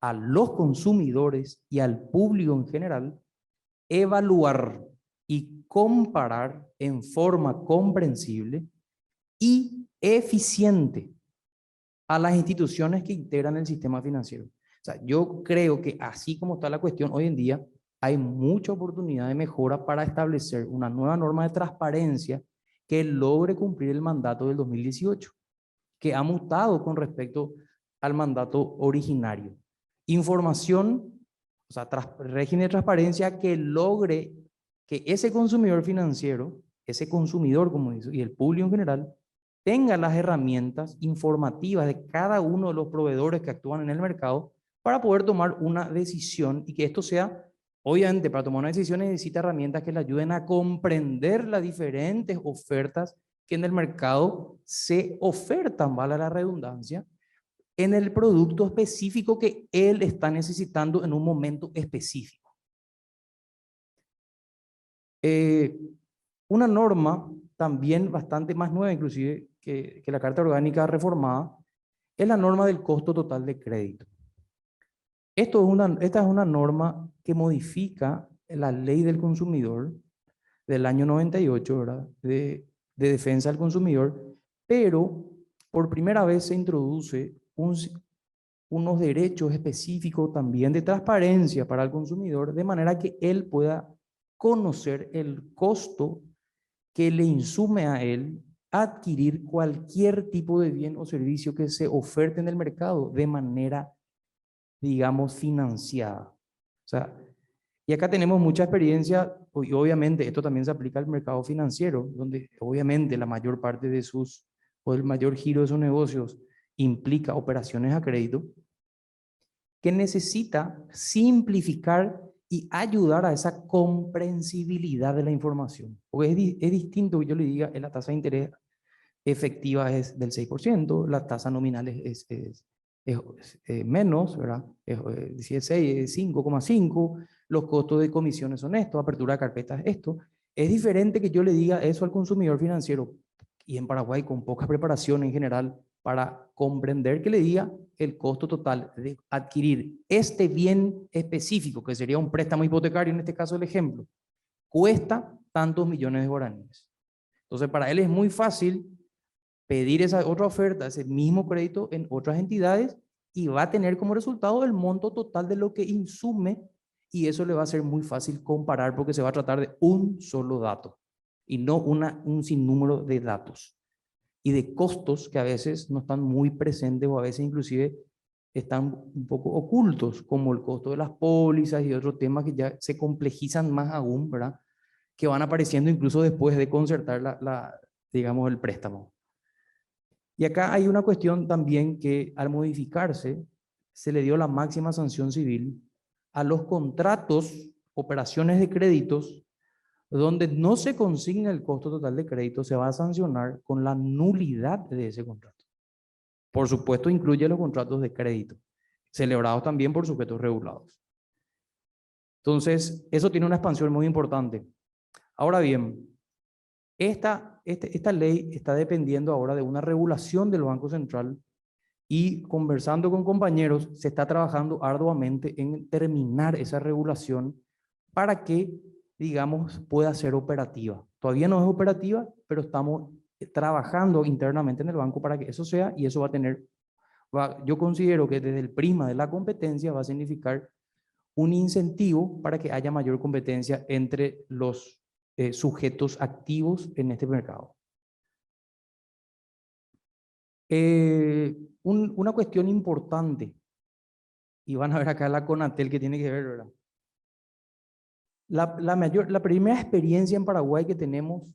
a los consumidores y al público en general evaluar y comparar en forma comprensible y eficiente a las instituciones que integran el sistema financiero. O sea, yo creo que así como está la cuestión hoy en día, hay mucha oportunidad de mejora para establecer una nueva norma de transparencia que logre cumplir el mandato del 2018, que ha mutado con respecto al mandato originario. Información, o sea, régimen de transparencia que logre que ese consumidor financiero, ese consumidor, como dice, y el público en general, tenga las herramientas informativas de cada uno de los proveedores que actúan en el mercado para poder tomar una decisión y que esto sea, obviamente, para tomar una decisión necesita herramientas que le ayuden a comprender las diferentes ofertas que en el mercado se ofertan, vale la redundancia, en el producto específico que él está necesitando en un momento específico. Una norma también bastante más nueva, inclusive, que la Carta Orgánica reformada, es la norma del costo total de crédito. Esta es una norma que modifica la ley del consumidor del año 98, ¿verdad? De defensa del consumidor, pero por primera vez se introduce unos derechos específicos también de transparencia para el consumidor, de manera que él pueda conocer el costo que le insume a él adquirir cualquier tipo de bien o servicio que se oferte en el mercado de manera, digamos, financiada. O sea, y acá tenemos mucha experiencia, y obviamente esto también se aplica al mercado financiero, donde obviamente la mayor parte de o el mayor giro de sus negocios implica operaciones a crédito, que necesita simplificar y ayudar a esa comprensibilidad de la información. Porque es distinto que yo le diga la tasa de interés efectiva es del 6%, la tasa nominal es menos, ¿verdad? Si es 6, es 5,5, los costos de comisiones son esto, apertura de carpetas esto. Es diferente que yo le diga eso al consumidor financiero, y en Paraguay con poca preparación en general, para comprender que le diga el costo total de adquirir este bien específico, que sería un préstamo hipotecario, en este caso el ejemplo, cuesta tantos millones de guaraníes. Entonces, para él es muy fácil pedir esa otra oferta, ese mismo crédito en otras entidades, y va a tener como resultado el monto total de lo que insume, y eso le va a ser muy fácil comparar porque se va a tratar de un solo dato y no un sinnúmero de datos y de costos que a veces no están muy presentes o a veces inclusive están un poco ocultos, como el costo de las pólizas y otros temas que ya se complejizan más aún, ¿verdad? Que van apareciendo incluso después de concertar digamos, el préstamo. Y acá hay una cuestión también que al modificarse se le dio la máxima sanción civil a los contratos, operaciones de créditos, donde no se consigna el costo total de crédito, se va a sancionar con la nulidad de ese contrato. Por supuesto, incluye los contratos de crédito, celebrados también por sujetos regulados. Entonces, eso tiene una expansión muy importante. Ahora bien, esta ley está dependiendo ahora de una regulación del Banco Central y conversando con compañeros, se está trabajando arduamente en terminar esa regulación para que, digamos, pueda ser operativa. Todavía no es operativa, pero estamos trabajando internamente en el banco para que eso sea, y eso va a tener, yo considero que desde el prisma de la competencia va a significar un incentivo para que haya mayor competencia entre los sujetos activos en este mercado. Una cuestión importante, y van a ver acá la Conatel que tiene que ver, ¿verdad? La primera experiencia en Paraguay que tenemos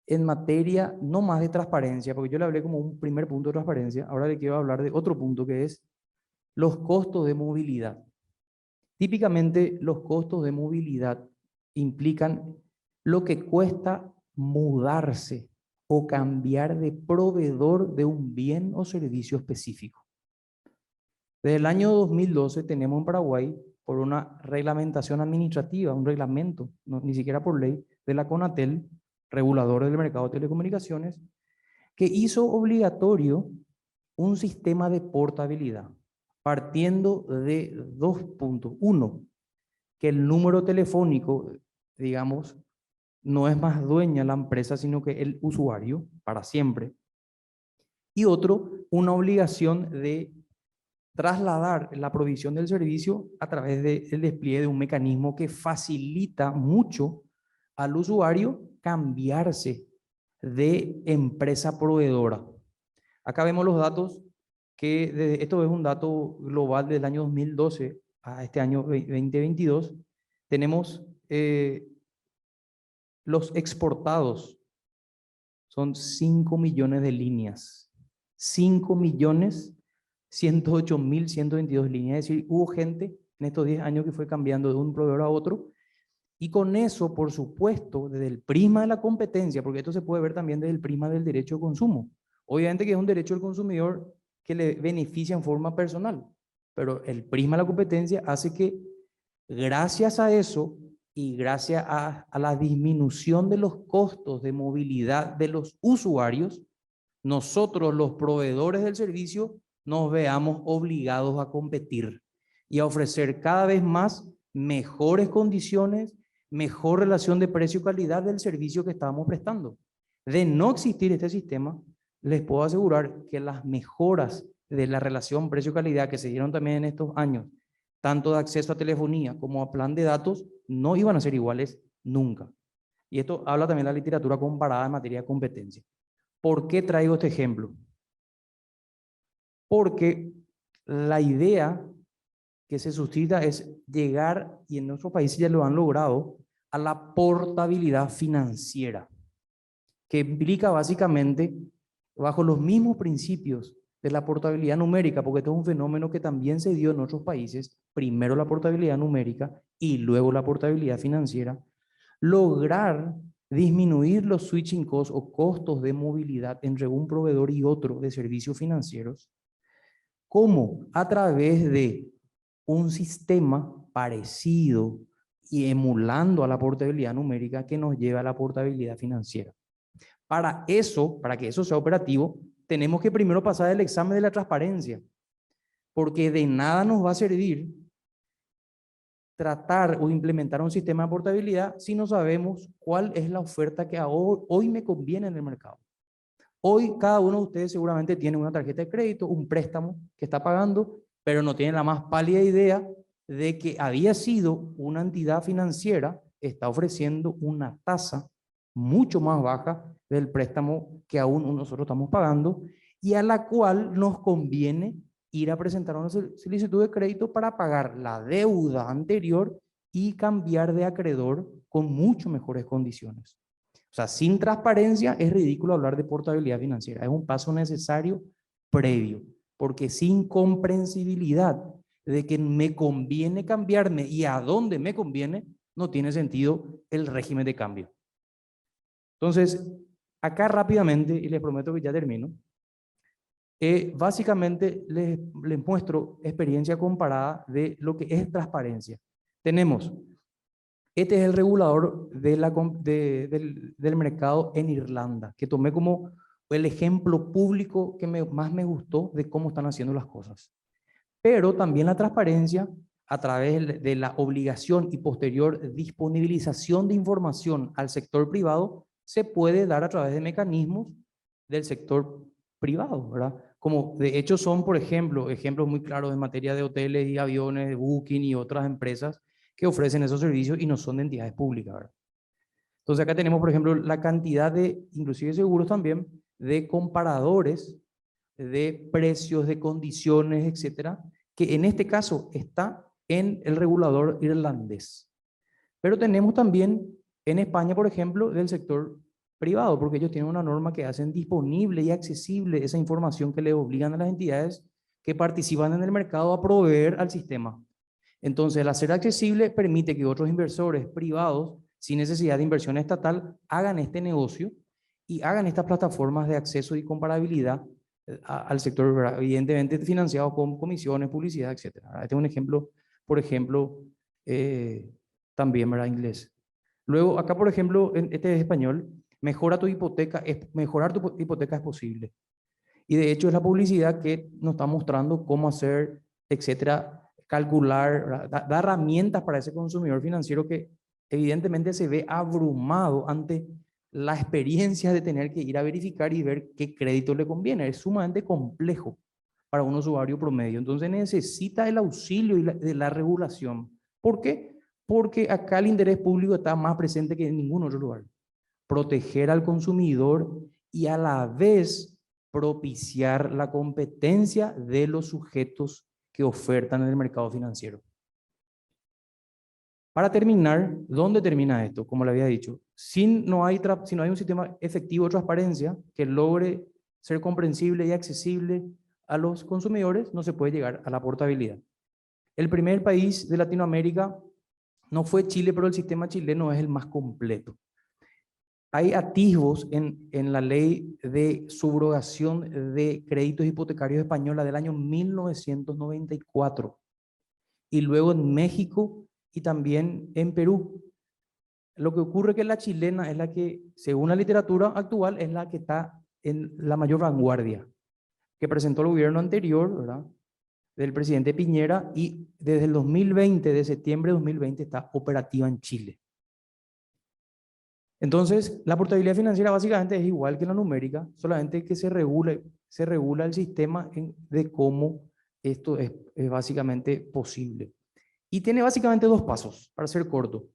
en materia no más de transparencia, porque yo le hablé como un primer punto de transparencia, ahora le quiero hablar de otro punto que es los costos de movilidad. Típicamente los costos de movilidad implican lo que cuesta mudarse o cambiar de proveedor de un bien o servicio específico. Desde el año 2012 tenemos en Paraguay, por una reglamentación administrativa, un reglamento, ni siquiera por ley, de la CONATEL, regulador del mercado de telecomunicaciones, que hizo obligatorio un sistema de portabilidad, partiendo de 2 puntos. Uno, que el número telefónico, digamos, no es más dueña la empresa, sino que el usuario, para siempre. Y otro, una obligación de trasladar la provisión del servicio a través del despliegue de un mecanismo que facilita mucho al usuario cambiarse de empresa proveedora. Acá vemos los datos que esto es un dato global del año 2012 a este año 2022. Tenemos los exportados, son 5 millones de líneas. 5.108.122 líneas. Es decir, hubo gente en estos 10 años que fue cambiando de un proveedor a otro. Y con eso, por supuesto, desde el prisma de la competencia, porque esto se puede ver también desde el prisma del derecho de consumo. Obviamente que es un derecho del consumidor que le beneficia en forma personal, pero el prisma de la competencia hace que, gracias a eso y gracias a la disminución de los costos de movilidad de los usuarios, nosotros, los proveedores del servicio, nos veamos obligados a competir y a ofrecer cada vez más mejores condiciones, mejor relación de precio-calidad del servicio que estamos prestando. De no existir este sistema, les puedo asegurar que las mejoras de la relación precio-calidad que se dieron también en estos años, tanto de acceso a telefonía como a plan de datos, no iban a ser iguales nunca. Y esto habla también de la literatura comparada en materia de competencia. ¿Por qué traigo este ejemplo? Porque la idea que se suscita es llegar, y en nuestros países ya lo han logrado, a la portabilidad financiera, que implica básicamente, bajo los mismos principios de la portabilidad numérica, porque esto es un fenómeno que también se dio en otros países, primero la portabilidad numérica y luego la portabilidad financiera, lograr disminuir los switching costs o costos de movilidad entre un proveedor y otro de servicios financieros. ¿Cómo? A través de un sistema parecido y emulando a la portabilidad numérica que nos lleva a la portabilidad financiera. Para eso, para que eso sea operativo, tenemos que primero pasar el examen de la transparencia, porque de nada nos va a servir tratar o implementar un sistema de portabilidad si no sabemos cuál es la oferta que hoy me conviene en el mercado. Hoy cada uno de ustedes seguramente tiene una tarjeta de crédito, un préstamo que está pagando, pero no tiene la más pálida idea de que había sido una entidad financiera, está ofreciendo una tasa mucho más baja del préstamo que aún nosotros estamos pagando y a la cual nos conviene ir a presentar una solicitud de crédito para pagar la deuda anterior y cambiar de acreedor con mucho mejores condiciones. O sea, sin transparencia es ridículo hablar de portabilidad financiera. Es un paso necesario previo, porque sin comprensibilidad de que me conviene cambiarme y a dónde me conviene, no tiene sentido el régimen de cambio. Entonces, acá rápidamente, y les prometo que ya termino, básicamente les muestro experiencia comparada de lo que es transparencia. Tenemos, este es el regulador del mercado en Irlanda, que tomé como el ejemplo público que más me gustó de cómo están haciendo las cosas. Pero también la transparencia a través de la obligación y posterior disponibilización de información al sector privado se puede dar a través de mecanismos del sector privado, ¿verdad? Como de hecho son, por ejemplo, ejemplos muy claros en materia de hoteles y aviones, de Booking y otras empresas que ofrecen esos servicios y no son de entidades públicas, ¿verdad? Entonces acá tenemos, por ejemplo, la cantidad de, inclusive seguros también, de comparadores de precios, de condiciones, etcétera, que en este caso está en el regulador irlandés. Pero tenemos también en España, por ejemplo, del sector privado, porque ellos tienen una norma que hacen disponible y accesible esa información que le obligan a las entidades que participan en el mercado a proveer al sistema. Entonces, al hacer accesible, permite que otros inversores privados sin necesidad de inversión estatal, hagan este negocio y hagan estas plataformas de acceso y comparabilidad al sector, ¿verdad? Evidentemente financiado con comisiones, publicidad, etc. Este es un ejemplo, por ejemplo, también, ¿verdad? Inglés. Luego, acá, por ejemplo, este es español, mejorar tu hipoteca es posible. Y de hecho es la publicidad que nos está mostrando cómo hacer, etcétera, calcular, da herramientas para ese consumidor financiero que evidentemente se ve abrumado ante la experiencia de tener que ir a verificar y ver qué crédito le conviene. Es sumamente complejo para un usuario promedio. Entonces necesita el auxilio de la regulación. ¿Por qué? Porque acá el interés público está más presente que en ningún otro lugar. Proteger al consumidor y a la vez propiciar la competencia de los sujetos que ofertan en el mercado financiero. Para terminar, ¿dónde termina esto? Como le había dicho, si no hay un sistema efectivo de transparencia que logre ser comprensible y accesible a los consumidores, no se puede llegar a la portabilidad. El primer país de Latinoamérica no fue Chile, pero el sistema chileno es el más completo. Hay atisbos en la ley de subrogación de créditos hipotecarios española del año 1994 y luego en México y también en Perú. Lo que ocurre es que la chilena es la que, según la literatura actual, es la que está en la mayor vanguardia, que presentó el gobierno anterior, ¿verdad?, del presidente Piñera, y desde el 2020, de septiembre de 2020, está operativa en Chile. Entonces, la portabilidad financiera básicamente es igual que la numérica, solamente que se regula el sistema de cómo esto es básicamente posible. Y tiene básicamente dos pasos, para ser corto.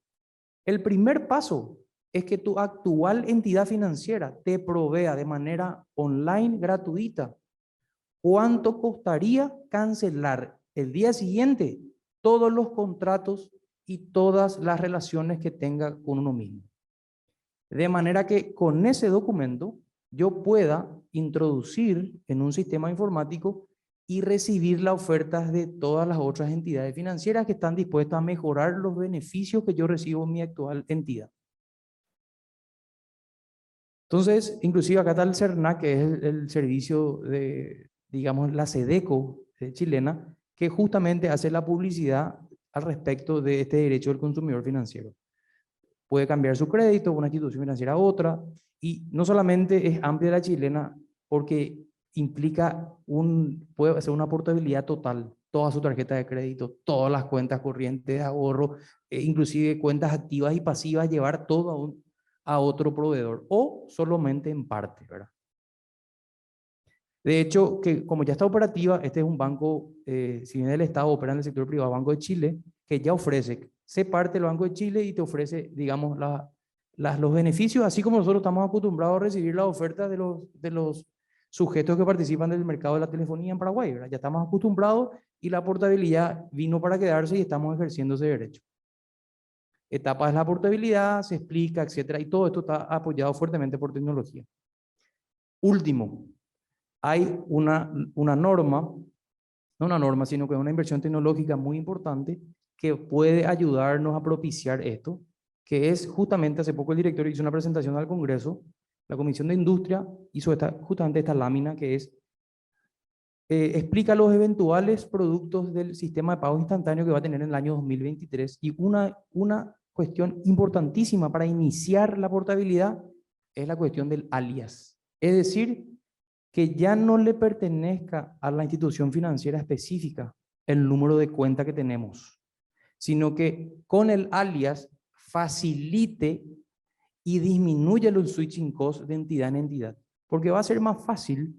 El primer paso es que tu actual entidad financiera te provea de manera online gratuita cuánto costaría cancelar el día siguiente todos los contratos y todas las relaciones que tenga con uno mismo. De manera que con ese documento yo pueda introducir en un sistema informático y recibir las ofertas de todas las otras entidades financieras que están dispuestas a mejorar los beneficios que yo recibo en mi actual entidad. Entonces, inclusive acá está el CERNAC, que es el servicio de, digamos, la SEDECO chilena, que justamente hace la publicidad al respecto de este derecho del consumidor financiero. Puede cambiar su crédito de una institución financiera a otra, y no solamente es amplia la chilena porque implica puede hacer una portabilidad total, toda su tarjeta de crédito, todas las cuentas corrientes de ahorro, inclusive cuentas activas y pasivas, llevar todo a otro proveedor, o solamente en parte, ¿verdad? De hecho, que como ya está operativa, este es un banco, si bien el Estado opera en el sector privado, Banco de Chile, que ya ofrece, se parte del Banco de Chile y te ofrece, digamos, los beneficios, así como nosotros estamos acostumbrados a recibir las ofertas de los sujetos que participan del mercado de la telefonía en Paraguay, ¿verdad? Ya estamos acostumbrados y la portabilidad vino para quedarse y estamos ejerciendo ese derecho. Etapas de la portabilidad, se explica, etcétera, y todo esto está apoyado fuertemente por tecnología. Último, hay una norma, no una norma, sino que es una inversión tecnológica muy importante que puede ayudarnos a propiciar esto, que es justamente, hace poco el director hizo una presentación al Congreso, la Comisión de Industria hizo justamente esta lámina que explica los eventuales productos del sistema de pago instantáneo que va a tener en el año 2023, y una cuestión importantísima para iniciar la portabilidad es la cuestión del alias, es decir, que ya no le pertenezca a la institución financiera específica el número de cuenta que tenemos, sino que con el alias facilite y disminuya el switching cost de entidad en entidad, porque va a ser más fácil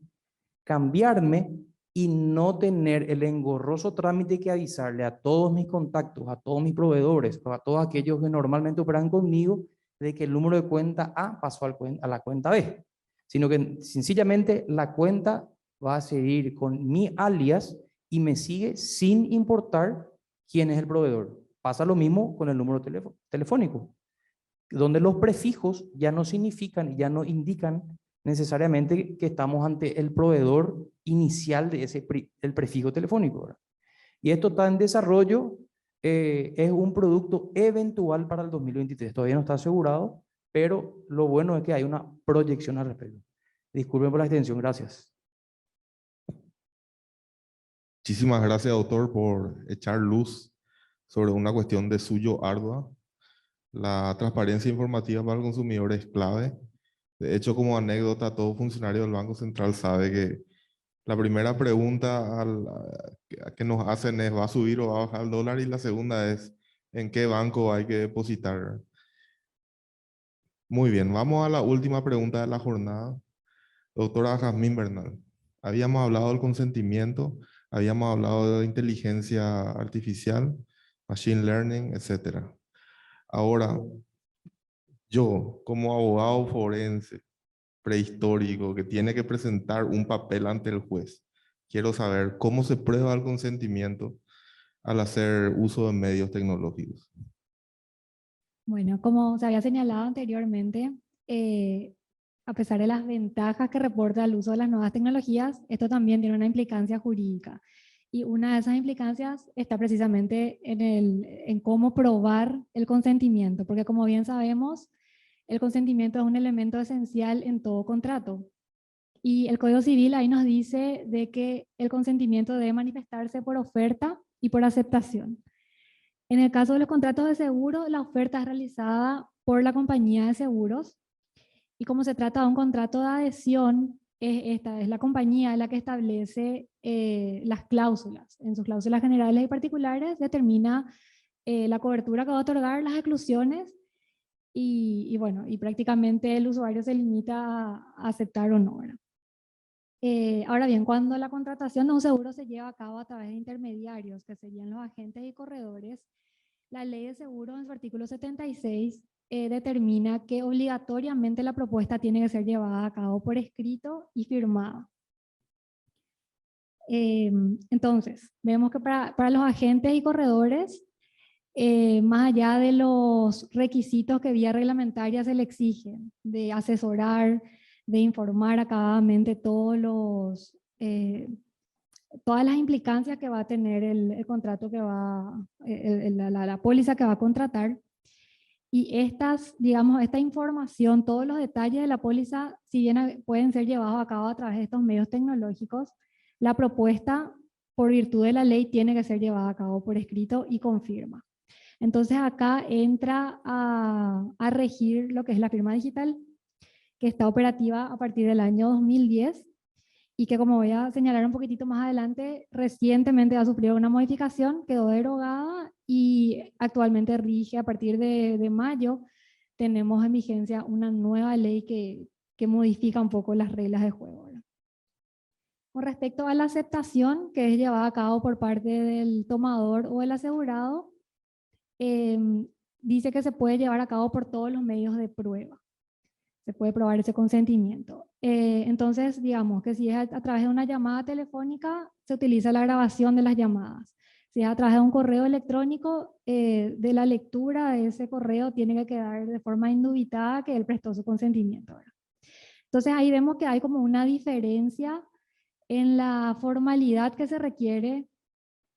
cambiarme y no tener el engorroso trámite que avisarle a todos mis contactos, a todos mis proveedores, a todos aquellos que normalmente operan conmigo, de que el número de cuenta A pasó a la cuenta B, sino que sencillamente la cuenta va a seguir con mi alias y me sigue sin importar quién es el proveedor. Pasa lo mismo con el número telefónico, donde los prefijos ya no significan, ya no indican necesariamente que estamos ante el proveedor inicial de el prefijo telefónico, ¿verdad? Y esto está en desarrollo, es un producto eventual para el 2023. Todavía no está asegurado, pero lo bueno es que hay una proyección al respecto. Disculpen por la extensión, gracias. Muchísimas gracias, doctor, por echar luz sobre una cuestión de suyo ardua. La transparencia informativa para el consumidor es clave. De hecho, como anécdota, todo funcionario del Banco Central sabe que la primera pregunta que nos hacen es ¿va a subir o va a bajar el dólar? Y la segunda es ¿en qué banco hay que depositar? Muy bien, vamos a la última pregunta de la jornada. Doctora Jazmín Bernal, habíamos hablado del consentimiento, habíamos hablado de inteligencia artificial, machine learning, etc. Ahora, yo, como abogado forense prehistórico que tiene que presentar un papel ante el juez, quiero saber cómo se prueba el consentimiento al hacer uso de medios tecnológicos. Bueno, como se había señalado anteriormente, a pesar de las ventajas que reporta el uso de las nuevas tecnologías, esto también tiene una implicancia jurídica. Y una de esas implicancias está precisamente en cómo probar el consentimiento, porque como bien sabemos, el consentimiento es un elemento esencial en todo contrato. Y el Código Civil ahí nos dice de que el consentimiento debe manifestarse por oferta y por aceptación. En el caso de los contratos de seguro, la oferta es realizada por la compañía de seguros y como se trata de un contrato de adhesión, es la compañía la que establece las cláusulas. En sus cláusulas generales y particulares determina la cobertura que va a otorgar, las exclusiones y bueno, y prácticamente el usuario se limita a aceptar o no, ¿verdad? Ahora bien, cuando la contratación de un seguro se lleva a cabo a través de intermediarios, que serían los agentes y corredores, la ley de seguros en su artículo 76 determina que obligatoriamente la propuesta tiene que ser llevada a cabo por escrito y firmada. Entonces, vemos que para los agentes y corredores, más allá de los requisitos que vía reglamentaria se le exigen, de asesorar, de informar acabadamente todas las implicancias que va a tener el contrato que va, la póliza que va a contratar. Y digamos, esta información, todos los detalles de la póliza, si bien pueden ser llevados a cabo a través de estos medios tecnológicos, la propuesta, por virtud de la ley, tiene que ser llevada a cabo por escrito y con firma. Entonces acá entra a regir lo que es la firma digital, que está operativa a partir del año 2010 y que, como voy a señalar un poquitito más adelante, recientemente ha sufrido una modificación, quedó derogada y actualmente rige a partir de mayo. Tenemos en vigencia una nueva ley que modifica un poco las reglas de juego, ¿verdad? Con respecto a la aceptación que es llevada a cabo por parte del tomador o el asegurado, dice que se puede llevar a cabo por todos los medios de prueba. Se puede probar ese consentimiento. Entonces, digamos que si es a través de una llamada telefónica, se utiliza la grabación de las llamadas. Si es a través de un correo electrónico, de la lectura de ese correo tiene que quedar de forma indubitada que él prestó su consentimiento, ¿verdad? Entonces ahí vemos que hay como una diferencia en la formalidad que se requiere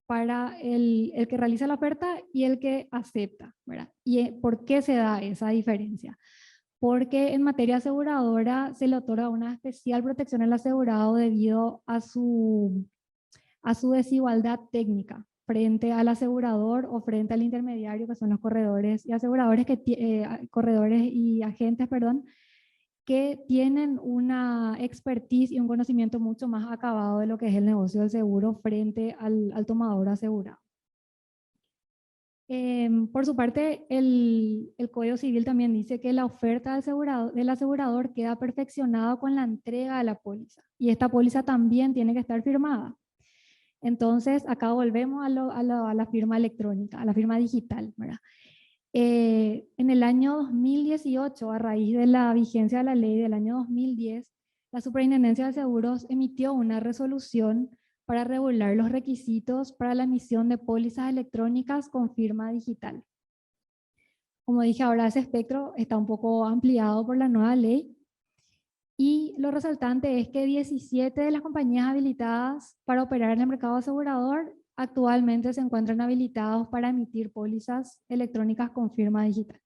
para el que realiza la oferta y el que acepta, ¿verdad? ¿Y por qué se da esa diferencia? Porque en materia aseguradora se le otorga una especial protección al asegurado debido a su desigualdad técnica frente al asegurador o frente al intermediario, que son los corredores y aseguradores, corredores y agentes, perdón, que tienen una expertise y un conocimiento mucho más acabado de lo que es el negocio del seguro frente al tomador asegurado. Por su parte, el Código Civil también dice que la oferta del asegurador queda perfeccionada con la entrega de la póliza y esta póliza también tiene que estar firmada. Entonces, acá volvemos a la firma electrónica, a la firma digital, ¿verdad? En el año 2018, a raíz de la vigencia de la ley del año 2010, la Superintendencia de Seguros emitió una resolución para regular los requisitos para la emisión de pólizas electrónicas con firma digital. Como dije, ahora ese espectro está un poco ampliado por la nueva ley y lo resaltante es que 17 de las compañías habilitadas para operar en el mercado asegurador actualmente se encuentran habilitados para emitir pólizas electrónicas con firma digital.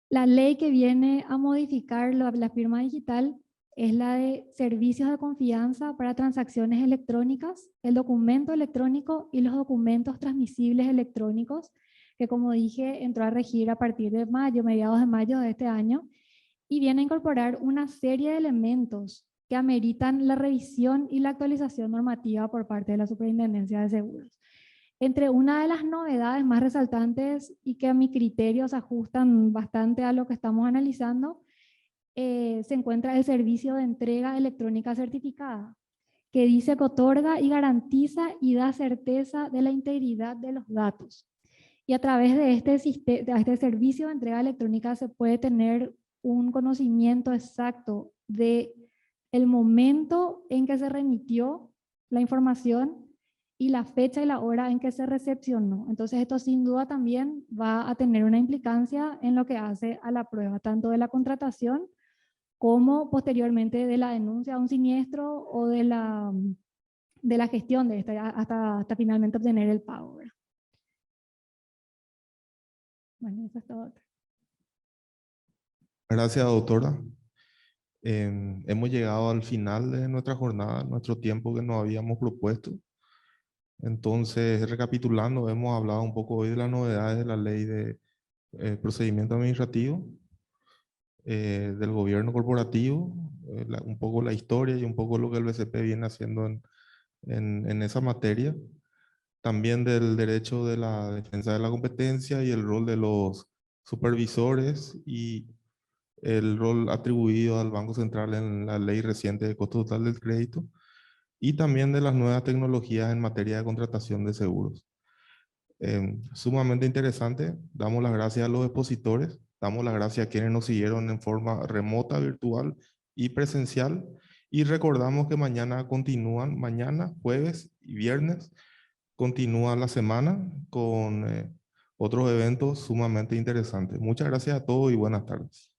La ley que viene a modificar la firma digital es la de servicios de confianza para transacciones electrónicas, el documento electrónico y los documentos transmisibles electrónicos, que como dije, entró a regir a partir de mayo, mediados de mayo de este año, y viene a incorporar una serie de elementos que ameritan la revisión y la actualización normativa por parte de la Superintendencia de Seguros. Entre una de las novedades más resaltantes y que a mi criterio se ajustan bastante a lo que estamos analizando, se encuentra el servicio de entrega electrónica certificada, que dice que otorga y garantiza y da certeza de la integridad de los datos. Y a través de este servicio de entrega electrónica se puede tener un conocimiento exacto de el momento en que se remitió la información y la fecha y la hora en que se recepcionó. Entonces esto sin duda también va a tener una implicancia en lo que hace a la prueba, tanto de la contratación como posteriormente de la denuncia a un siniestro o de la gestión de esta hasta finalmente obtener el pago, ¿verdad? Bueno, eso es todo. Gracias, doctora. Hemos llegado al final de nuestra jornada, nuestro tiempo que nos habíamos propuesto. Entonces, recapitulando, hemos hablado un poco hoy de las novedades de la ley de procedimiento administrativo, del gobierno corporativo, un poco la historia y un poco lo que el BCP viene haciendo en esa materia. También del derecho de la defensa de la competencia y el rol de los supervisores y el rol atribuido al Banco Central en la ley reciente de costo total del crédito, y también de las nuevas tecnologías en materia de contratación de seguros. Sumamente interesante. Damos las gracias a los expositores, damos las gracias a quienes nos siguieron en forma remota, virtual y presencial, y recordamos que mañana continúan, mañana, jueves y viernes, continúa la semana con otros eventos sumamente interesantes. Muchas gracias a todos y buenas tardes.